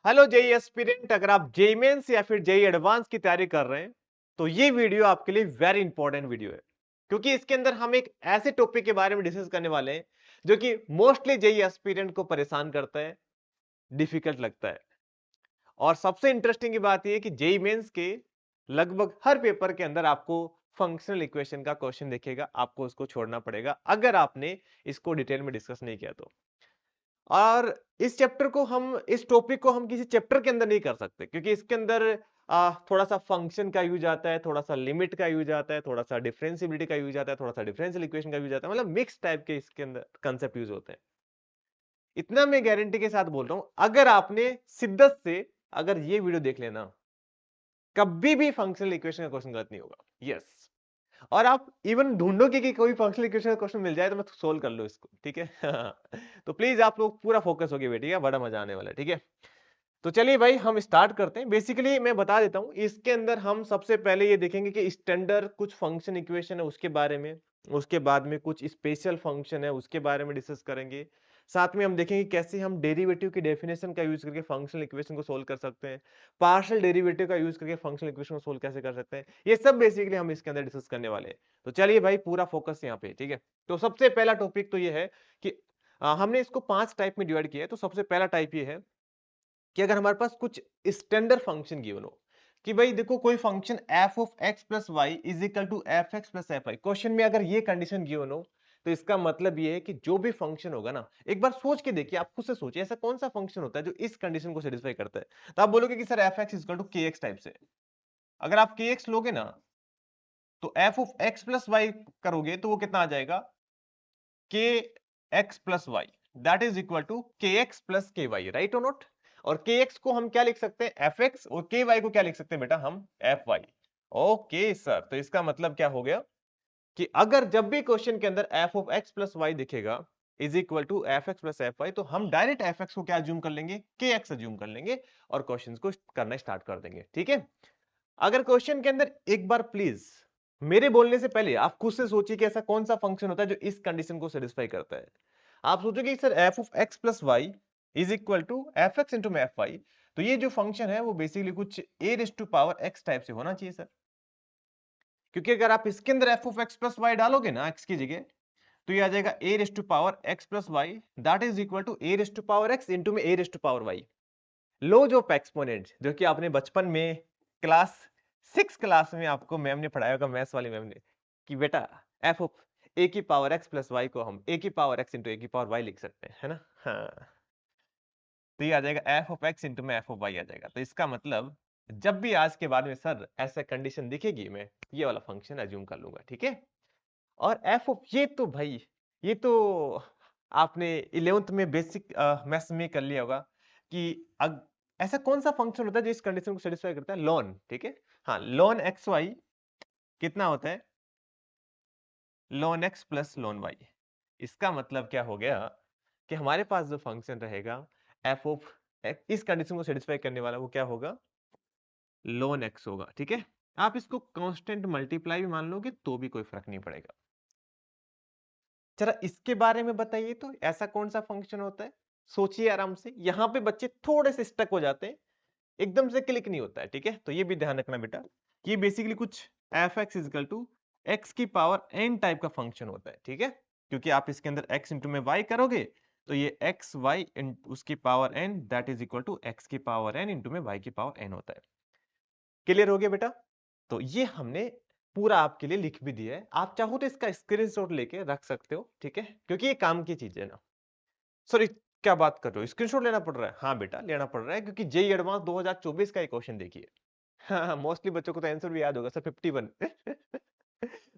Hello JEE aspirant, अगर आप JEE mains या फिर जेई एडवांस की तैयारी कर रहे हैं तो ये वीडियो आपके लिए वेरी इंपॉर्टेंट वीडियो है, क्योंकि इसके अंदर हम एक ऐसे टॉपिक के बारे में डिस्कस करने वाले हैं जो कि मोस्टली जेई एस्पिरेंट को परेशान करता है, डिफिकल्ट लगता है। और सबसे इंटरेस्टिंग की बात यह है कि जेई मेंस के लगभग हर पेपर के अंदर आपको फंक्शनल इक्वेशन का क्वेश्चन दिखेगा, आपको उसको छोड़ना पड़ेगा अगर आपने इसको डिटेल में डिस्कस नहीं किया तो। और इस टॉपिक को हम किसी चैप्टर के अंदर नहीं कर सकते, क्योंकि इसके अंदर थोड़ा सा फंक्शन का यूज आता है, थोड़ा सा लिमिट का यूज आता है, थोड़ा सा डिफरेंशिएबिलिटी का यूज आता है, थोड़ा सा डिफरेंशियल इक्वेशन का यूज आता है, मतलब मिक्स टाइप के इसके अंदर कंसेप्ट यूज होते हैं। इतना मैं गारंटी के साथ बोल रहा हूं, अगर आपने शिद्दत से अगर ये वीडियो देख लेना, कभी भी फंक्शनल इक्वेशन का क्वेश्चन गलत नहीं होगा। यस। और आप इवन ढूंढोगे कि कोई फंक्शनल इक्वेशन का क्वेश्चन मिल जाए तो मैं सोल्व कर लो इसको, ठीक है। तो प्लीज आप लोग पूरा फोकस होके बैठिएगा, बड़ा मजा आने वाला है, ठीक है। तो चलिए भाई हम स्टार्ट करते हैं। बेसिकली मैं बता देता हूं, इसके अंदर हम सबसे पहले ये देखेंगे कि स्टैंडर्ड कुछ फंक्शन इक्वेशन है उसके बारे में, उसके बाद में कुछ स्पेशल फंक्शन है उसके बारे में डिस्कस करेंगे। साथ में हम देखेंगे कैसे हम डेरिवेटिव की डेफिनेशन का यूज करके फंक्शनल इक्वेशन को सोल्व कर सकते हैं, पार्शियल डेरिवेटिव का यूज करके फंक्शनल इक्वेशन को सोल्व कैसे कर सकते हैं, ये सब बेसिकली हम इसके अंदर डिस्कस करने वाले हैं। तो चलिए भाई पूरा फोकस यहाँ पे, ठीक है। तो सबसे पहला टॉपिक तो ये है कि हमने इसको 5 टाइप में डिवाइड किया है। तो सबसे पहला टाइप ये है कि अगर हमारे पास कुछ स्टैंडर्ड फंक्शन गिवन हो, कि भाई देखो कोई function f of x plus y is equal to f x plus f y, question में अगर ये कंडीशन गिवन हो तो इसका मतलब ये है कि जो भी फंक्शन होगा ना, एक बार सोच के देखिए, आप खुद से सोचिए ऐसा कौन सा फंक्शन होता है जो इस कंडीशन को सेटिस्फाई करता है। तो आप बोलोगे कि sir f x is equal to k x type से। अगर आप के एक्स लोगे ना, तो F of x plus y करोगे तो वो कितना आ जाएगा, k x plus y, that is equal to k x plus k y, right और नॉट। और के एक्स को हम क्या लिख सकते हैं, एफ एक्स, और के वाई को क्या लिख सकते हैं बेटा, हम एफ वाई। ओके सर, तो इसका मतलब क्या हो गया कि अगर जब भी क्वेश्चन के अंदर f of x plus y दिखेगा is equal to f x plus f y, तो हम डायरेक्ट एफ एक्स को क्या अज्यूम कर लेंगे, के एक्स अज्यूम कर लेंगे और क्वेश्चन को करना स्टार्ट कर देंगे, ठीक है। अगर क्वेश्चन के अंदर एक बार प्लीज मेरे बोलने से पहले आप खुद से सोचिए कि ऐसा कौन सा फंक्शन होता है जो इस कंडीशन को सेटिस्फाई करता है। आप सोचोगे sir f of x plus y is equal to f x into में एफ वाई, तो ये जो फंक्शन है वो बेसिकली कुछ a raise to power x type से होना चाहिए सर। क्योंकि अगर आप इसके अंदर f of x plus y डालोगे ना एक्स की जगह, तो ये आ जाएगा a raise to power x plus y, that is equal to a raise to power x into में a raise to power y. Laws of exponent, जो कि आपने बचपन में क्लास 6 क्लास में आपको मैम ने पढ़ाया होगा, मैथ्स वाली मैम ने, कि बेटा एफ ऑफ ए की पावर एक्स प्लस वाई को हम ए की पावर एक्स इंटू ए की पावर वाई लिख सकते हैं, है ना। हाँ, तो ये आ जाएगा एफ ऑफ एक्स इंटू में एफ ऑफ वाई आ जाएगा। तो इसका मतलब जब भी आज के बाद में सर ऐसा कंडीशन दिखेगी, मैं ये वाला फंक्शन अज्यूम कर लूंगा, ठीक है। और एफ ऑफ, ये तो भाई, ये तो आपने 11th में बेसिक मैथ्स में कर लिया होगा कि ऐसा कौन सा फंक्शन होता है जो इस कंडीशन को सेटिस्फाई करता है, लॉन, ठीक है। हाँ, लॉन एक्स वाई कितना होता है, ln x plus ln y. इसका मतलब क्या हो गया कि हमारे पास जो फंक्शन रहेगा एफ ऑफ इस कंडीशन को सेटिस्फाई करने वाला, वो क्या होगा, लॉन एक्स होगा, ठीक है। आप इसको कांस्टेंट मल्टीप्लाई भी मान लोगे तो भी कोई फर्क नहीं पड़ेगा। जरा इसके बारे में बताइए, तो ऐसा कौन सा फंक्शन होता है, सोचिए आराम से। यहां पे बच्चे थोड़े से स्टक हो जाते हैं, एकदम से क्लिक नहीं होता है, ठीक है। तो ये भी ध्यान रखना बेटा, ये बेसिकली कुछ f x equal to x की पावर एन टाइप का फंक्शन होता है, ठीक है। क्योंकि आप इसके अंदर एक्स इंटू में वाई करोगे तो ये एक्स वाई उसकी power n that is equal to x की पावर एन इंटू में वाई की पावर एन होता है। क्लियर हो गया बेटा। तो ये हमने पूरा आपके लिए लिख भी दिया है, आप चाहो तो इसका स्क्रीनशॉट लेके रख सकते हो, ठीक है, क्योंकि ये काम की चीज है ना। सॉरी, क्या बात कर रहे हो, स्क्रीनशॉट लेना पड़ रहा है। हाँ बेटा लेना पड़ रहा है, क्योंकि जेई एडवांस 2024 का एक क्वेश्चन देखिए। हाँ, मोस्टली बच्चों को तो आंसर भी याद होगा सर, 51।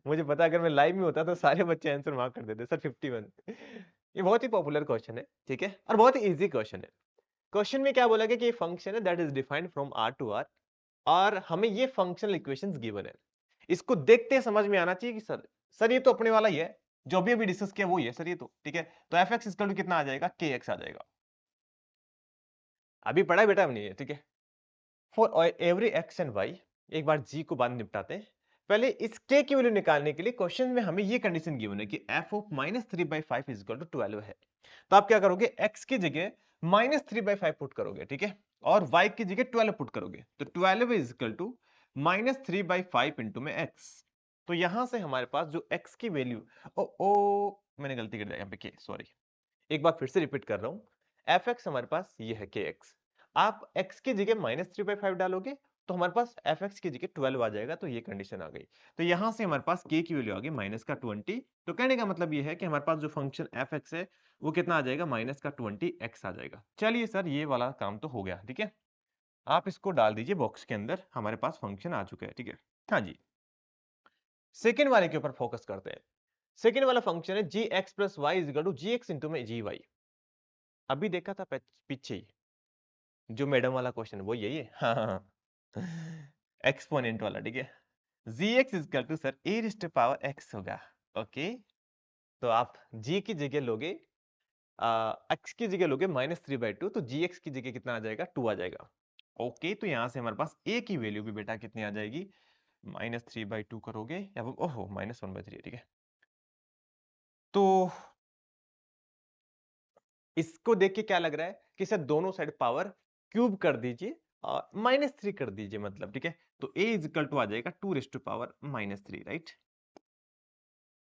मुझे पता, अगर मैं लाइव में होता तो सारे बच्चे आंसर मार्क कर देते सर, 51। ये बहुत ही पॉपुलर क्वेश्चन है, ठीक है, और बहुत ही इजी क्वेश्चन है। क्वेश्चन में क्या बोला गया कि ये फंक्शन है that is defined from R to R, और हमें ये फंक्शनल इक्वेशंस गिवन है। इसको देखते समझ में आना चाहिए कि सर ये तो अपने वाला ही है, जो भी अभी डिस्कस किया वो ही है सर, ये तो ठीक है। तो एफ एक्स इक्वल टू कितना आ जाएगा, के एक्स आ जाएगा। अभी पढ़ा है बेटा हमने ये, ठीक है। For every x and y, एक बार जी को बाद में निपटाते हैं। पहले इस के की वैल्यू निकालने के लिए क्वेश्चन में हमें ये कंडीशन गिवन है कि f of minus 3/5 is equal to 12 है। तो आप क्या करोगे, एक्स की जगह -3/5 पुट करोगे, ठीक है, और y की जगह 12 पुट करोगे, तो 12 इज इक्वल टू -3/5 इंटू में x। तो यहां से हमारे पास जो x की वैल्यू, ओ मैंने गलती कर दिया यहाँ पे k, सॉरी, एक बार फिर से रिपीट कर रहा हूं, fx हमारे पास ये है kx, आप x की जगह -3/5 डालोगे तो हमारे पास fx की जगह 12 आ जाएगा, तो ये कंडीशन आ गई। तो यहां से हमारे पास k की वैल्यू आ गई -20। तो कहने का मतलब ये है कि हमारे पास जो फंक्शन fx है वो कितना आ जाएगा, -20x आ जाएगा। चलिए सर, ये वाला काम तो हो गया, ठीक है, आप इसको डाल दीजिए बॉक्स के अंदर, हमारे पास फंक्शन आ चुका है, ठीक है। हाँ जी, सेकेंड वाले के ऊपर फोकस करते हैं। सेकेंड वाला फंक्शन है g x plus y is equal to g x into में जी वाई। अभी देखा था पीछे ही, जो मैडम वाला क्वेश्चन वो यही है, हाँ हाँ हाँ, एक्सपोनेंट वाला, ठीक है। G x is equal to sir a raise to power x होगा, ओके। तो आप जी की जगह लोगे, एक्स की जगह लोगे -3/2, तो जी एक्स की जगह कितना आ जाएगा, 2 आ जाएगा, ओके। तो यहां से हमारे पास ए की वैल्यू भी बेटा कितनी आ जाएगी, -3/2 करोगे, या ओहो -1/3, ठीक है। तो इसको देख के क्या लग रहा है कि सर दोनों साइड पावर क्यूब कर दीजिए और -3 कर दीजिए, मतलब, ठीक है। तो a इज इक्वल टू आ जाएगा 2⁻³ राइट।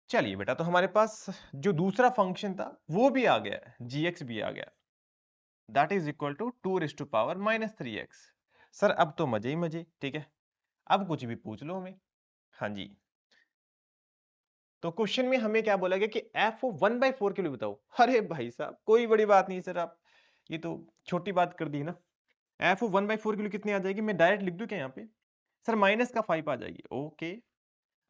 चलिए बेटा, तो हमारे पास जो दूसरा फंक्शन था वो भी आ गया, gx भी आ गया, that is equal to 2⁻³ sir अब तो मजे ही मजे, ठीक है, अब कुछ भी पूछ लो हमें। हाँ जी, तो क्वेश्चन में हमें क्या बोला गया कि f 1/4 के लिए बताओ। अरे भाई साहब, कोई बड़ी बात नहीं सर, आप ये तो छोटी बात कर दी ना। एफ 1/4 के लिए कितनी आ जाएगी, मैं डायरेक्ट लिख दूं क्या यहाँ पे, सर माइनस का 5 आ जाएगी, ओके।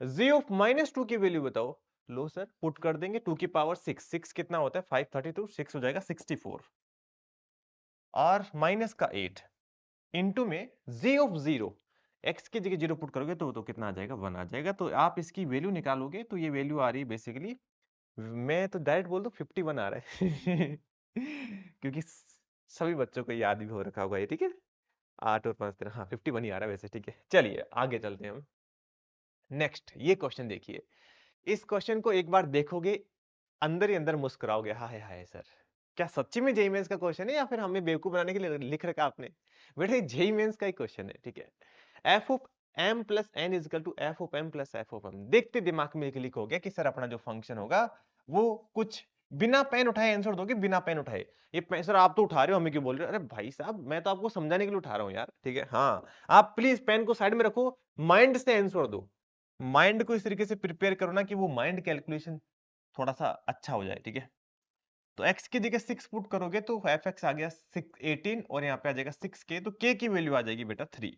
जी ऑफ -2 की वैल्यू बताओ, लो सर पुट कर देंगे, 2 की पावर 6, 6 कितना होता है 5, 32, 6 हो जाएगा 64, और माइनस का 8 इंटू में जी ऑफ 0, एक्स की जगह 0 पुट करोगे तो कितना आ जाएगा, 1 आ जाएगा। तो आप इसकी वैल्यू निकालोगे तो ये वैल्यू आ रही है बेसिकली, मैं तो डायरेक्ट बोल दूं 51 आ रहा है क्योंकि सभी बच्चों को याद भी हो रखा होगा ये, ठीक है। 8 और 5 13, हाँ 51 ही आ रहा है वैसे, ठीक है। चलिए आगे चलते हैं हम। नेक्स्ट ये क्वेश्चन देखिए, इस क्वेश्चन को एक बार देखोगे अंदर ही अंदर मुस्कुराओगे, हाय हाय सर, क्या सच्ची में जेईई मेंस का क्वेश्चन है या फिर हमें बेवकूफ बनाने के लिए लिख रखा आपने। बेटा जेईई मेंस का ही क्वेश्चन है, ठीक है। F of m plus n is equal to f of m plus f of m. देखते दिमाग में क्लिक हो गया कि सर अपना जो फंक्शन होगा वो कुछ बिना पेन उठाए आंसर दोगे, बिना पेन उठाए। ये सर आप तो उठा रहे हो, हमें क्यों बोल रहे हो, अरे भाई साहब मैं तो आपको समझाने के लिए उठा रहा हूँ यार, ठीक है। हाँ, आप प्लीज पेन को साइड में रखो, माइंड से आंसर दो, माइंड को इस तरीके से प्रिपेयर करो ना कि वो माइंड कैलकुलेशन थोड़ा सा अच्छा हो जाए, ठीक है। तो x की जगह 6 पुट करोगे तो fx आ गया 6 18, और यहाँ पे आ जाएगा 6k, तो k की वैल्यू आ जाएगी बेटा 3।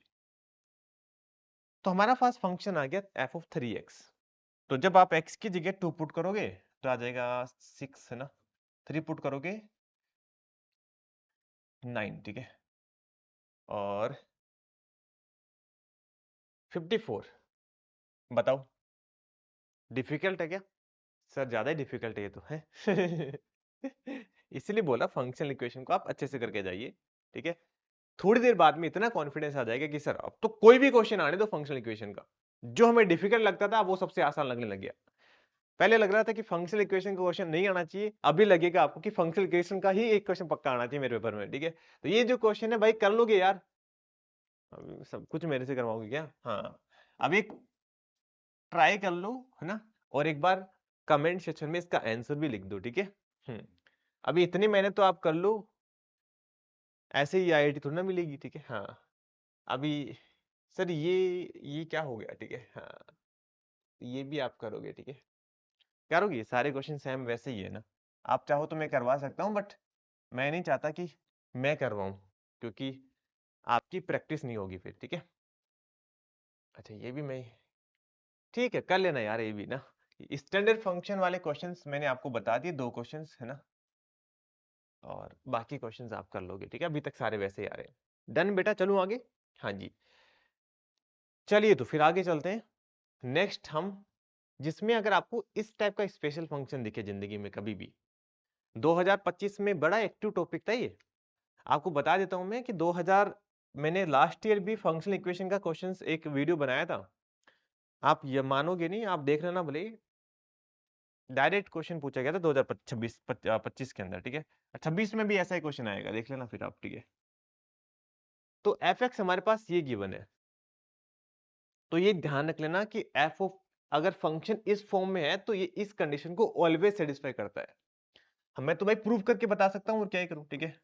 तो हमारा पास फंक्शन आ गया f ऑफ 3x। तो जब आप x की जगह 2 पुट करोगे तो आ जाएगा 6 है ना, 3 पुट करोगे 9, ठीक है, और 54। बताओ डिफिकल्ट है क्या, सर ज्यादा ही डिफिकल्ट है ये तो है इसलिए बोला फंक्शनल इक्वेशन को आप अच्छे से करके जाइए, ठीक है। थोड़ी देर बाद में इतना कॉन्फिडेंस आ जाएगा कि सर अब तो कोई भी क्वेश्चन आने दो फंक्शनल इक्वेशन का, जो हमें डिफिकल्ट लगता था वो सबसे आसान लगने लग गया। पहले लग रहा था कि फंक्शनल इक्वेशन का क्वेश्चन नहीं आना चाहिए, अभी लगेगा आपको कि फंक्शनल इक्वेशन का ही एक क्वेश्चन पक्का आना चाहिए मेरे पेपर में, ठीक है। तो ये जो क्वेश्चन है भाई कर लोगे यार, अब सब कुछ मेरे से करवाओगे क्या, हाँ। अब एक ट्राई कर लो, है ना, और एक बार कमेंट सेक्शन में इसका आंसर भी लिख दो, ठीक है। अभी इतनी मेहनत तो आप कर लो, ऐसे ही आईआईटी थोड़ी ना मिलेगी, ठीक है। हाँ, अभी सर ये क्या हो गया, ठीक है, हाँ, ये भी आप करोगे, ठीक है, करोगे, सारे क्वेश्चन सेम वैसे ही है ना। आप चाहो तो मैं करवा सकता हूँ, बट मैं नहीं चाहता कि मैं करवाऊं, क्योंकि आपकी प्रैक्टिस नहीं होगी फिर, ठीक है। अच्छा ये भी मैं, ठीक है कर लेना यार ये भी ना। स्टैंडर्ड फंक्शन वाले क्वेश्चंस मैंने आपको बता दिए, 2 क्वेश्चंस है ना, और बाकी क्वेश्चंस आप कर लोगे, ठीक है। अभी तक सारे वैसे ही आ रहे हैं। डन बेटा, चलूं आगे। हाँ जी, चलिए तो फिर आगे चलते हैं। नेक्स्ट हम, जिसमें अगर आपको इस टाइप का स्पेशल फंक्शन दिखे जिंदगी में कभी भी, 2025 में बड़ा एक्टिव टॉपिक था ये। आपको बता देता हूं मैं कि 2000, मैंने लास्ट ईयर भी फंक्शनल इक्वेशन का क्वेश्चंस एक वीडियो बनाया था। आप ये मानोगे नहीं, आप देख लेना भले ही। डायरेक्ट क्वेश्चन पूछा गया था 2026 के अंदर, ठीक है। 26 में भी ऐसा ही क्वेश्चन आएगा, देख लेना फिर आप, ठीक है। तो एफ एक्स हमारे पास ये गिवन है, तो ये ध्यान रख लेना कि एफ ऑफ अगर फंक्शन इस फॉर्म में है तो ये इस कंडीशन को ऑलवेज सेटिस्फाई करता है। मैं तो भाई प्रूव करके बता सकता हूँ और क्या ही करूँ, ठीक है।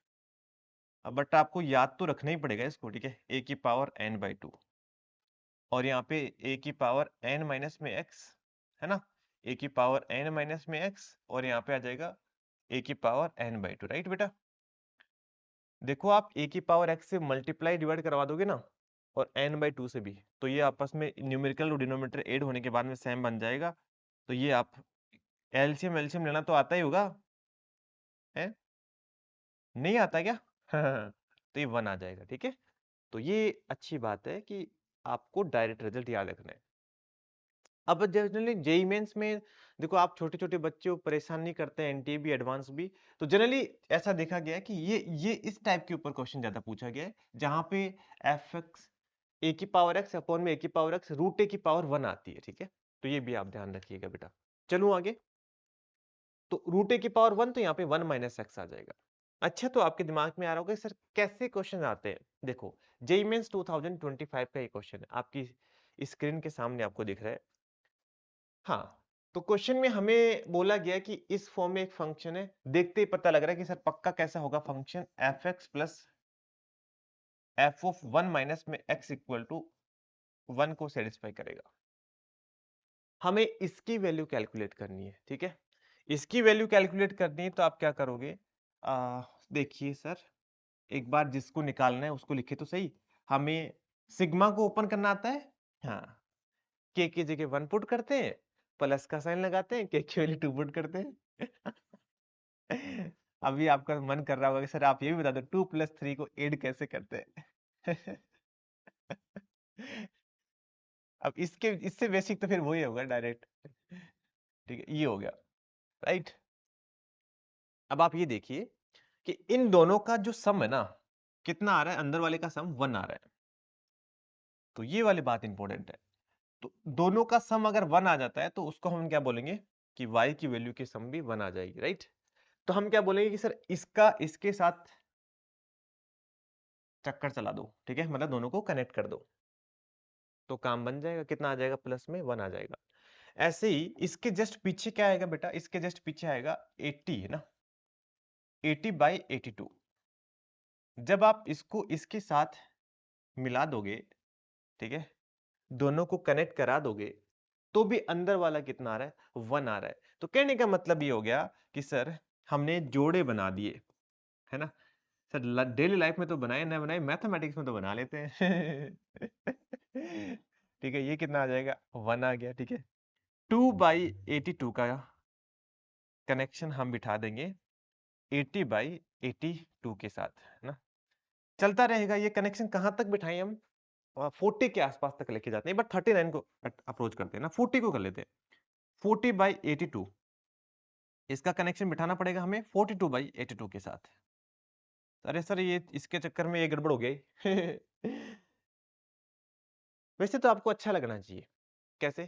अब बट आपको याद तो रखना ही पड़ेगा इसको, ठीक है। ए की पावर n/2 और यहाँ पे ए की पावर n माइनस में x है ना, ए की पावर n माइनस में x और यहाँ पे आ जाएगा ए की पावर n/2, राइट बेटा। देखो आप ए की पावर x से मल्टीप्लाई डिवाइड करवा दोगे ना और n/2 से भी, तो ये आपस में न्यूमेरिकल और डिनोमिनेटर ऐड होने के बाद में सेम बन जाएगा। तो ये आप एलसीएम एलसीएम लेना तो आता ही होगा, है नहीं आता क्या? तो ये 1 आ जाएगा, ठीक है। तो ये अच्छी बात है कि आपको डायरेक्ट रिजल्ट याद रखना है। अब जनरली जेई मेंस में देखो आप छोटे-छोटे बच्चे हो, परेशान नहीं करते हैं, एनटीए भी एडवांस भी। तो जनरली ऐसा देखा गया है कि ये इस टाइप के ऊपर क्वेश्चन ज्यादा पूछा गया है, जहां पे एफ एक्स ए की पावर एक्स अपॉन में ए की पावर एक्स रूट ए की पावर 1 आती है, ठीक है। तो ये भी आप ध्यान रखिएगा बेटा। चलूं आगे। तो रूट ए की पावर 1, तो यहाँ पे 1 माइनस एक्स आ जाएगा। अच्छा, तो आपके दिमाग में आ रहा होगा सर कैसे क्वेश्चन आते हैं। देखो जेई मेंस 2025 का ये क्वेश्चन है, आपकी स्क्रीन के सामने आपको दिख रहा है। हाँ, तो क्वेश्चन में हमें बोला गया कि इस फॉर्म में एक फंक्शन है, देखते ही पता लग रहा है कि सर पक्का कैसा होगा function, F x plus f of 1 minus में एक्स इक्वल टू 1 को सेटिस्फाई करेगा। हमें इसकी वैल्यू कैलकुलेट करनी है, ठीक है। इसकी वैल्यू कैलकुलेट करनी है तो आप क्या करोगे, देखिए सर, एक बार जिसको निकालना है उसको लिखे तो सही। हमें सिग्मा को ओपन करना आता है, हाँ। के की जगह 1 पुट करते हैं, प्लस का साइन लगाते हैं, के की वैल्यू 2 पुट करते हैं। अभी आपका मन कर रहा होगा कि सर आप ये भी बता दो 2 + 3 को ऐड कैसे करते हैं। अब इससे बेसिक तो फिर वही होगा डायरेक्ट, ठीक है, ये हो गया, राइट। अब आप ये देखिए कि इन दोनों का जो सम है ना, कितना आ रहा है, अंदर वाले का सम 1 आ रहा है। तो ये वाली बात इंपॉर्टेंट है। तो दोनों का सम अगर 1 आ जाता है तो उसको हम क्या बोलेंगे कि y की वैल्यू की सम भी 1 आ जाएगी, राइट। तो हम क्या बोलेंगे कि सर इसका इसके साथ चक्कर चला दो, ठीक है, मतलब दोनों को कनेक्ट कर दो, तो काम बन जाएगा। कितना आ जाएगा, प्लस में 1 आ जाएगा। ऐसे ही इसके जस्ट पीछे क्या आएगा बेटा, इसके जस्ट पीछे आएगा 80, है ना, 80/82। जब आप इसको इसके साथ मिला दोगे, ठीक है, दोनों को कनेक्ट करा दोगे, तो भी अंदर वाला कितना आ रहा है, 1 आ रहा है। तो कहने का मतलब ये हो गया कि सर हमने जोड़े बना दिए, है ना। सर डेली लाइफ में तो बनाए ना बनाए, मैथमेटिक्स में तो बना लेते हैं। ठीक है, ये कितना आ जाएगा, 1 आ गया, ठीक है। 2/82 का कनेक्शन हम बिठा देंगे 80/82 के साथ, है ना। चलता रहेगा ये कनेक्शन। कहां तक बिठाएं हम, 40 के आसपास तक लेके जाते हैं, बट 39 को अप्रोच करते हैं ना, 40 को कर लेते हैं। 40/82 इसका कनेक्शन बिठाना पड़ेगा हमें 42/82 के साथ। अरे सर ये इसके चक्कर में ये गड़बड़ हो गई। वैसे तो आपको अच्छा लगना चाहिए। कैसे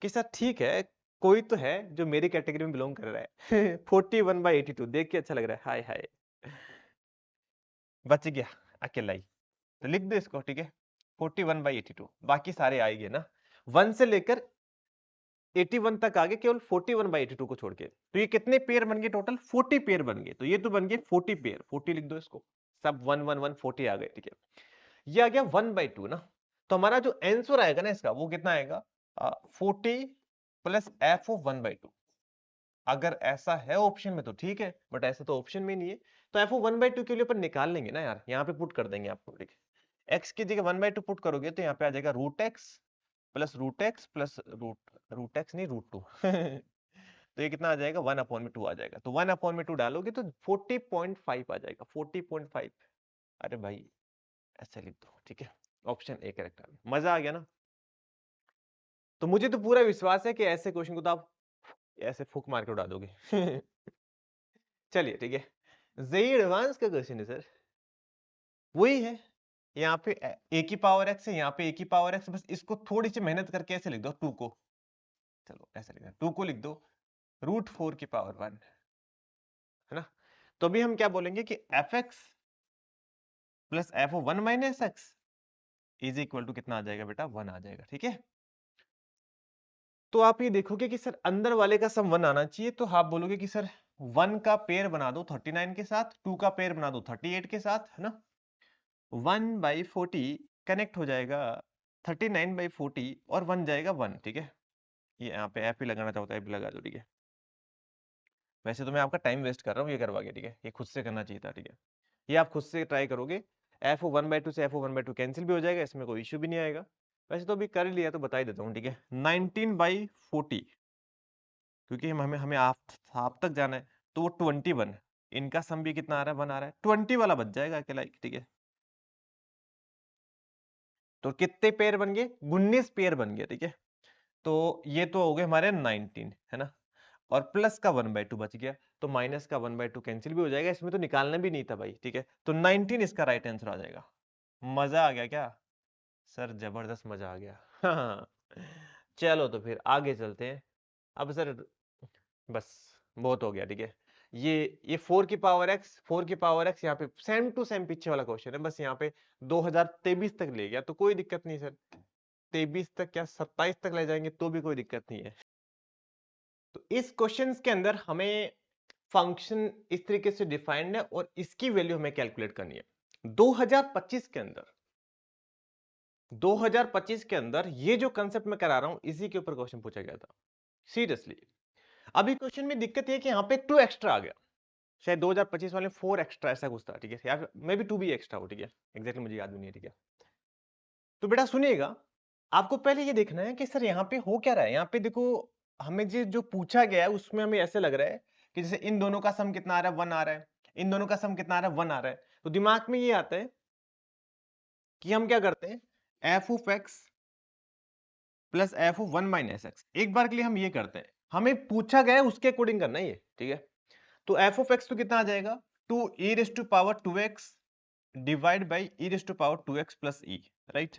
कि सर ठीक है, कोई तो है जो मेरी कैटेगरी में बिलोंग कर रहा है। 41/82 देख के अच्छा लग रहा है, हाय हाय, बच गया अकेला ही। तो लिख दो इसको, ठीक है, 41/82, बाकी सारे आएंगे ना, 1 से लेकर 81 तक आ गए, केवल 41/82 को छोड़ के। तो ये कितने पेयर बन गए टोटल, 40 पेयर बन गए। तो ये तो बन गए 40 पेयर, 40 लिख दो इसको, सब 1 1 1 40 आ गए, ठीक है। ये आ गया 1/2 ना। तो हमारा जो आंसर आएगा ना इसका, वो कितना आएगा, 40 प्लस एफ ऑफ 1/2। अगर ऐसा है ऑप्शन में तो ठीक है, बट ऐसा तो ऑप्शन में नहीं है। तो एफ ऑफ 1/2 के लिए अपन निकाल लेंगे ना यार, यहाँ पे पुट कर देंगे आपको, ठीक है। एक्स की जगह 1/2 पुट करोगे तो यहाँ पे आ जाएगा √x plus √x plus root x नहीं √2। तो ये कितना आ जाएगा, 1/2 आ जाएगा। तो 1/2 डालोगे तो 40.5 आ जाएगा, 40.5। अरे भाई ऐसे लिख दो, ठीक है, ऑप्शन ए करेक्ट आ गया। मजा आ गया ना। तो मुझे तो पूरा विश्वास है कि ऐसे क्वेश्चन को तो आप ऐसे फूक मार के उड़ा दोगे। चलिए ठीक है, जेई एडवांस का क्वेश्चन है सर, वही है। यहाँ पे ए की पावर एक्स है, यहाँ पे ए की पावर एक्स, बस इसको थोड़ी सी मेहनत करके ऐसे लिख दो 2 को, चलो ऐसे लिख दो 2 को लिख दो। √4 की पावर 1, है ना। तो अभी हम क्या बोलेंगे कि fx plus f(1 minus x) is equal to कितना आ जाएगा बेटा, 1 आ जाएगा, ठीक है। तो आप ये देखोगे कि सर अंदर वाले का सम 1 आना चाहिए, तो आप बोलोगे कि सर 1 का पेयर बना दो 39 के साथ, 2 का पेयर बना दो 38 के साथ, है ना। 1/40 कनेक्ट हो जाएगा 39/40 और 1 जाएगा 1, ठीक है। ये यहाँ पे एफ ही लगाना चाहता है, एफ लगा दो, ठीक है। वैसे तो मैं आपका टाइम वेस्ट कर रहा हूँ ये करवा के, ठीक है। ये खुद से करना चाहिए था, ठीक है। ये आप खुद से ट्राई करोगे, f(1/2) से f(1/2) कैंसिल भी हो जाएगा, इसमें कोई इश्यू भी नहीं आएगा। वैसे तो अभी कर ही लिया तो बता ही देता हूँ, ठीक है। 19/40, क्योंकि हमें हमें आप तक जाना है, तो वो 21, इनका सम भी कितना आ रहा है, 1 आ रहा है, 20 वाला बच जाएगा अकेला, ठीक है। तो कितने पेयर बन गए, 19 पेयर बन गए, ठीक है। तो ये तो हो गए हमारे 19, है ना। और प्लस का 1/2 बच गया, तो माइनस का 1/2 कैंसिल भी हो जाएगा, इसमें तो निकालना भी नहीं था भाई, ठीक है। तो 19 इसका राइट आंसर आ जाएगा। मजा आ गया क्या सर, जबरदस्त मजा आ गया। हाँ। चलो तो फिर आगे चलते हैं। अब सर बस बहुत हो गया, ठीक है। ये 4 की पावर x, 4 की पावर x यहाँ पे सेम टू सेम पीछे वाला क्वेश्चन है, बस यहाँ पे 2023 तक ले गया, तो कोई दिक्कत नहीं सर। 23 तक क्या 27 तक ले जाएंगे तो भी कोई दिक्कत नहीं है। तो इस क्वेश्चन के अंदर हमें फंक्शन इस तरीके से डिफाइंड है और इसकी वैल्यू हमें कैलकुलेट करनी है। 2025 के अंदर 2025 के अंदर ये जो कंसेप्ट मैं करा रहा हूं, इसी के ऊपर क्वेश्चन पूछा गया था, सीरियसली। अभी क्वेश्चन में दिक्कत ये कि यहाँ पे 2 एक्स्ट्रा आ गया, शायद 2025 वाले 4 एक्स्ट्रा ऐसा कुछ था, ठीक है, या मे बी 2 भी एक्स्ट्रा हो, ठीक है। एग्जैक्टली मुझे याद भी नहीं है, ठीक है। तो बेटा सुनिएगा, आपको पहले ये देखना है कि सर यहाँ पे हो क्या रहा है। यहाँ पे देखो, हमें जो पूछा गया है उसमें हमें ऐसे लग रहा है कि जैसे इन दोनों का सम कितना आ रहा है, 1 आ रहा है, इन दोनों का सम कितना आ रहा है, 1 आ रहा है। तो दिमाग में ये आता है कि हम क्या करते हैं, F of x plus f of 1 minus x, एक बार के लिए हम ये करते हैं, हमें पूछा गया है उसके अकॉर्डिंग करना है ये, ठीक है। तो एफ ऑफ एक्स तो कितना आ जाएगा, 2e⁻²x divide by e⁻²x plus e, right.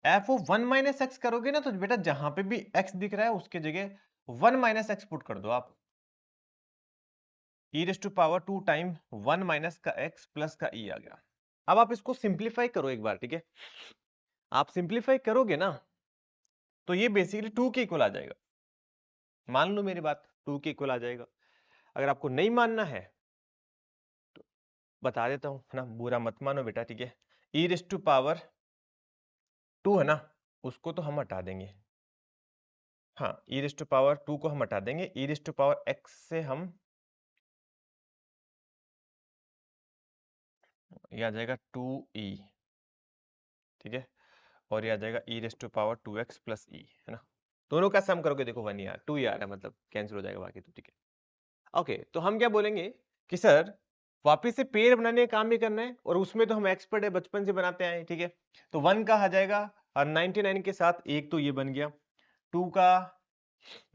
F of 1 minus x करोगे ना, तो बेटा जहां पे भी x दिख रहा है उसके जगह 1 माइनस एक्स पुट कर दो आप, e⁻² टाइम 1 माइनस का x प्लस का e आ गया। अब आप इसको सिंप्लीफाई करो एक बार, ठीक है। आप सिंप्लीफाई करोगे ना, तो ये बेसिकली 2 के इक्वल आ जाएगा। मान लो मेरी बात, 2 के इक्वल आ जाएगा। अगर आपको नहीं मानना है तो बता देता हूं, है ना, बुरा मत मानो बेटा, ठीक है। e⁻² है ना, उसको तो हम हटा देंगे, हाँ, e⁻² को हम हटा देंगे, e⁻x से हम ये आ जाएगा 2e, ठीक है। और ये आ जाएगा e⁻²x प्लस e, है ना। दोनों का सम करोगे देखो 1 यार 2 यार है, मतलब कैंसिल हो जाएगा बाकी तो, ठीक है। ओके, तो हम क्या बोलेंगे कि सर वापिस से पेड़ बनाने का काम भी करना है, और उसमें तो हम एक्सपर्ट है, बचपन से बनाते आए, ठीक है। तो 1 का आ जाएगा और 99 के साथ एक तो ये बन गया, 2 का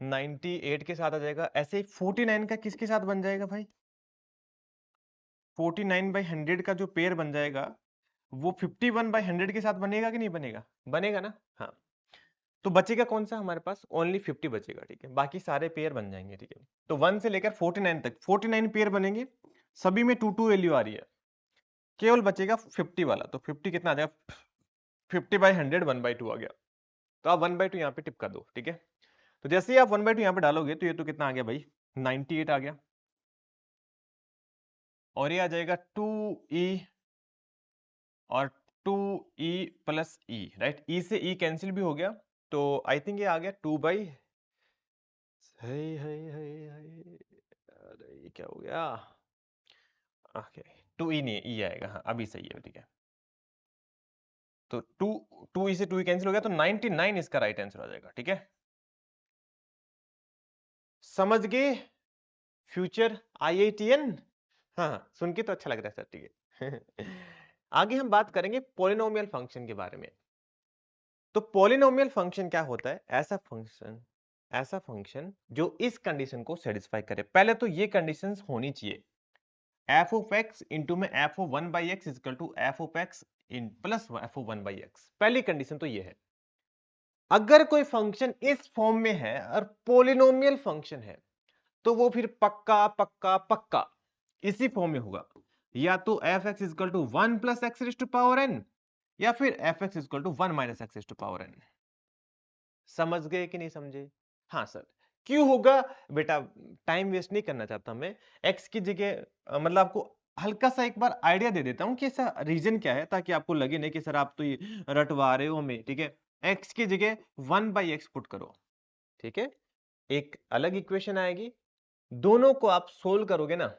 98 के साथ आ जाएगा, ऐसे ही 49 का किसके साथ बन जाएगा भाई, 49/100 का जो पेयर बन जाएगा वो 51/100 के साथ बनेगा कि नहीं बनेगा, बनेगा ना, हाँ। तो बचेगा कौन सा हमारे पास, ओनली 50 बचेगा, ठीक है। बाकी सारे पेयर बन जाएंगे, ठीक है। तो 1 से लेकर 49 तक 49 पेयर बनेंगे, सभी में 2 2 वैल्यू आ रही है, केवल बचेगा 50 वाला। तो 50 कितना आ जाएगा, 50/100 1/2 आ गया। तो आप 1/2 यहाँ पे टिप कर दो, ठीक है। तो जैसे ही आप 1/2 यहाँ पे डालोगे तो ये तो कितना आ गया भाई, 98 आ गया, और ये आ जाएगा 2e और 2e plus e, right. e से e कैंसिल भी हो गया, तो आई थिंक ये आ गया 2 बाई, अरे ये क्या हो गया, ओके 2e नहीं e आएगा, हाँ अभी सही है, ठीक है। तो 2e से 2e कैंसिल हो गया, तो 99 इसका राइट आंसर आ जाएगा, ठीक है। समझ गए फ्यूचर IITN, हाँ सुन के तो अच्छा लग रहा है सर, ठीक है। आगे हम बात करेंगे पॉलिनोमियल फंक्शन के बारे में। तो पॉलिनोमियल फंक्शन क्या होता है, ऐसा फंक्शन जो इस कंडीशन को सेटिस्फाई करे। पहले तो ये कंडीशंस होनी चाहिए, एफ ऑफ एक्स इंटू में F of 1/x equal to f of x इन प्लस एफ ऑफ 1/x। पहली कंडीशन तो ये है, अगर कोई फंक्शन इस फॉर्म में है और पॉलिनोमियल फंक्शन है, तो वो फिर पक्का पक्का पक्का इसी फॉर्म में होगा, या तो f x is equal to 1 plus x raise to power n, या फिर f x is equal to 1 minus x raise to power n. समझ गए कि नहीं समझे? हाँ सर। क्यों होगा बेटा? टाइम वेस्ट नहीं करना चाहता मैं। एक्स की जगह मतलब आपको हल्का सा एक बार आइडिया दे देता हूं कि ऐसा रीजन क्या है, ताकि आपको लगे नहीं कि सर आप तो ये रटवा रहे हो हमें। ठीक है, एक्स की जगह 1/x पुट करो। ठीक है, एक अलग इक्वेशन आएगी, दोनों को आप सोल्व करोगे ना।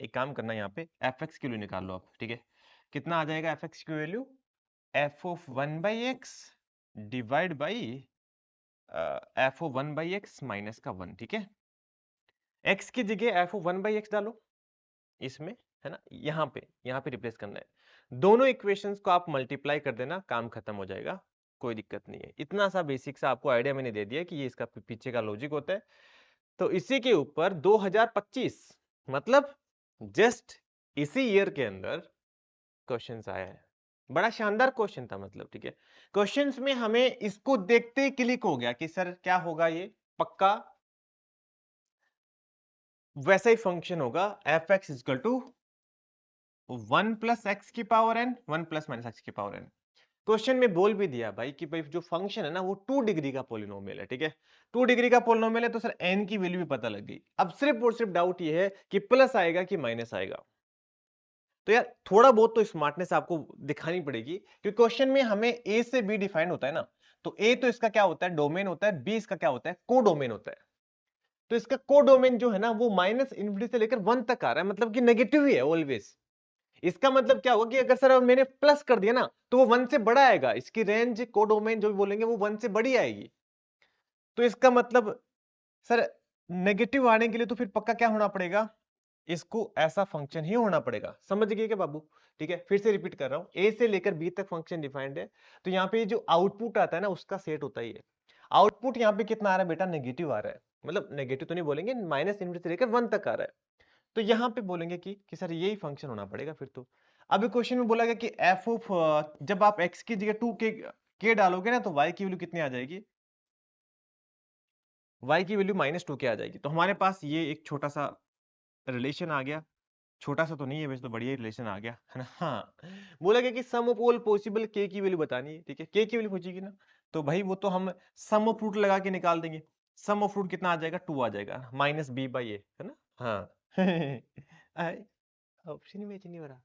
एक काम करना, यहाँ पे एफ एक्स की वैल्यू निकाल लो आप। ठीक है, कितना आ जाएगा एफ एक्स की value? F of 1/x divide by f of 1/x minus का 1। ठीक है, x की जगह एफ ओ 1/x डालो इसमें, है ना, यहाँ पे रिप्लेस करना है। दोनों इक्वेशंस को आप मल्टीप्लाई कर देना, काम खत्म हो जाएगा, कोई दिक्कत नहीं है। इतना सा बेसिक सा आपको आइडिया मैंने दे दिया कि ये इसका पीछे का लॉजिक होता है। तो इसी के ऊपर 2025 मतलब जस्ट इसी ईयर के अंदर क्वेश्चंस आया है। बड़ा शानदार क्वेश्चन था मतलब। ठीक है, क्वेश्चंस में हमें इसको देखते ही क्लिक हो गया कि सर क्या होगा ये, पक्का वैसा ही फंक्शन होगा f x is equal to 1 plus x की power n 1 plus minus x की पावर एन। क्वेश्चन में बोल भी दिया भाई कि भाई जो फंक्शन है ना वो 2 डिग्री का पॉलिनोमियल है। ठीक है, 2 डिग्री का पॉलिनोमियल है तो सर एन की वैल्यू भी पता लग गई। अब सिर्फ और सिर्फ डाउट ये है कि प्लस आएगा कि माइनस आएगा। तो यार थोड़ा बहुत तो स्मार्टनेस आपको दिखानी पड़ेगी, क्योंकि क्वेश्चन में हमें ए से बी डिफाइंड होता है ना। तो ए तो इसका क्या होता है, डोमेन होता है, बी इसका क्या होता है, कोडोमेन होता है। तो इसका कोडोमेन जो है ना वो माइनस इन्फिनिटी से लेकर 1 तक आ रहा है, मतलब कि नेगेटिव ही है ऑलवेज। इसका मतलब क्या होगा कि अगर सर मैंने प्लस कर दिया ना तो वो 1 से बड़ा आएगा, इसकी रेंज कोडोमेन जो भी बोलेंगे वो 1 से बड़ी आएगी। तो इसका मतलब सर नेगेटिव आने के लिए तो फिर पक्का क्या होना पड़ेगा, इसको ऐसा फंक्शन ही होना पड़ेगा। समझ गए क्या बाबू? ठीक है, फिर से रिपीट कर रहा हूं, ए से लेकर बी तक फंक्शन डिफाइंड है। तो यहाँ पे जो आउटपुट आता है ना उसका सेट होता ही है। आउटपुट यहाँ पे कितना आ रहा है बेटा, नेगेटिव आ रहा है, मतलब नेगेटिव तो नहीं बोलेंगे, माइनस इनफिनिटी से लेकर 1 तक आ रहा है। तो यहाँ पे बोलेंगे कि सर यही फंक्शन होना पड़ेगा फिर तो। अभी क्वेश्चन में बोला गया कि एफ ऑफ जब आप एक्स की जगह 2 के डालोगे ना तो वाई की वैल्यू कितनी आ जाएगी, वाई की वैल्यू -2 के आ जाएगी। तो हमारे पास ये एक छोटा सा रिलेशन आ गया, छोटा सा तो नहीं है वैसे, तो बढ़िया रिलेशन आ गया है ना। हाँ, बोला गया कि सम ऑफ ऑल पॉसिबल के की वैल्यू बतानी है। ठीक है, के की वैल्यू पूछेगी ना, तो भाई वो तो हम सम ऑफ रूट लगा के निकाल देंगे। सम ऑफ रूट कितना आ जाएगा, 2 आ जाएगा, माइनस बी बाई ए, है ना। हाँ ऑप्शन में नहीं हो रहा।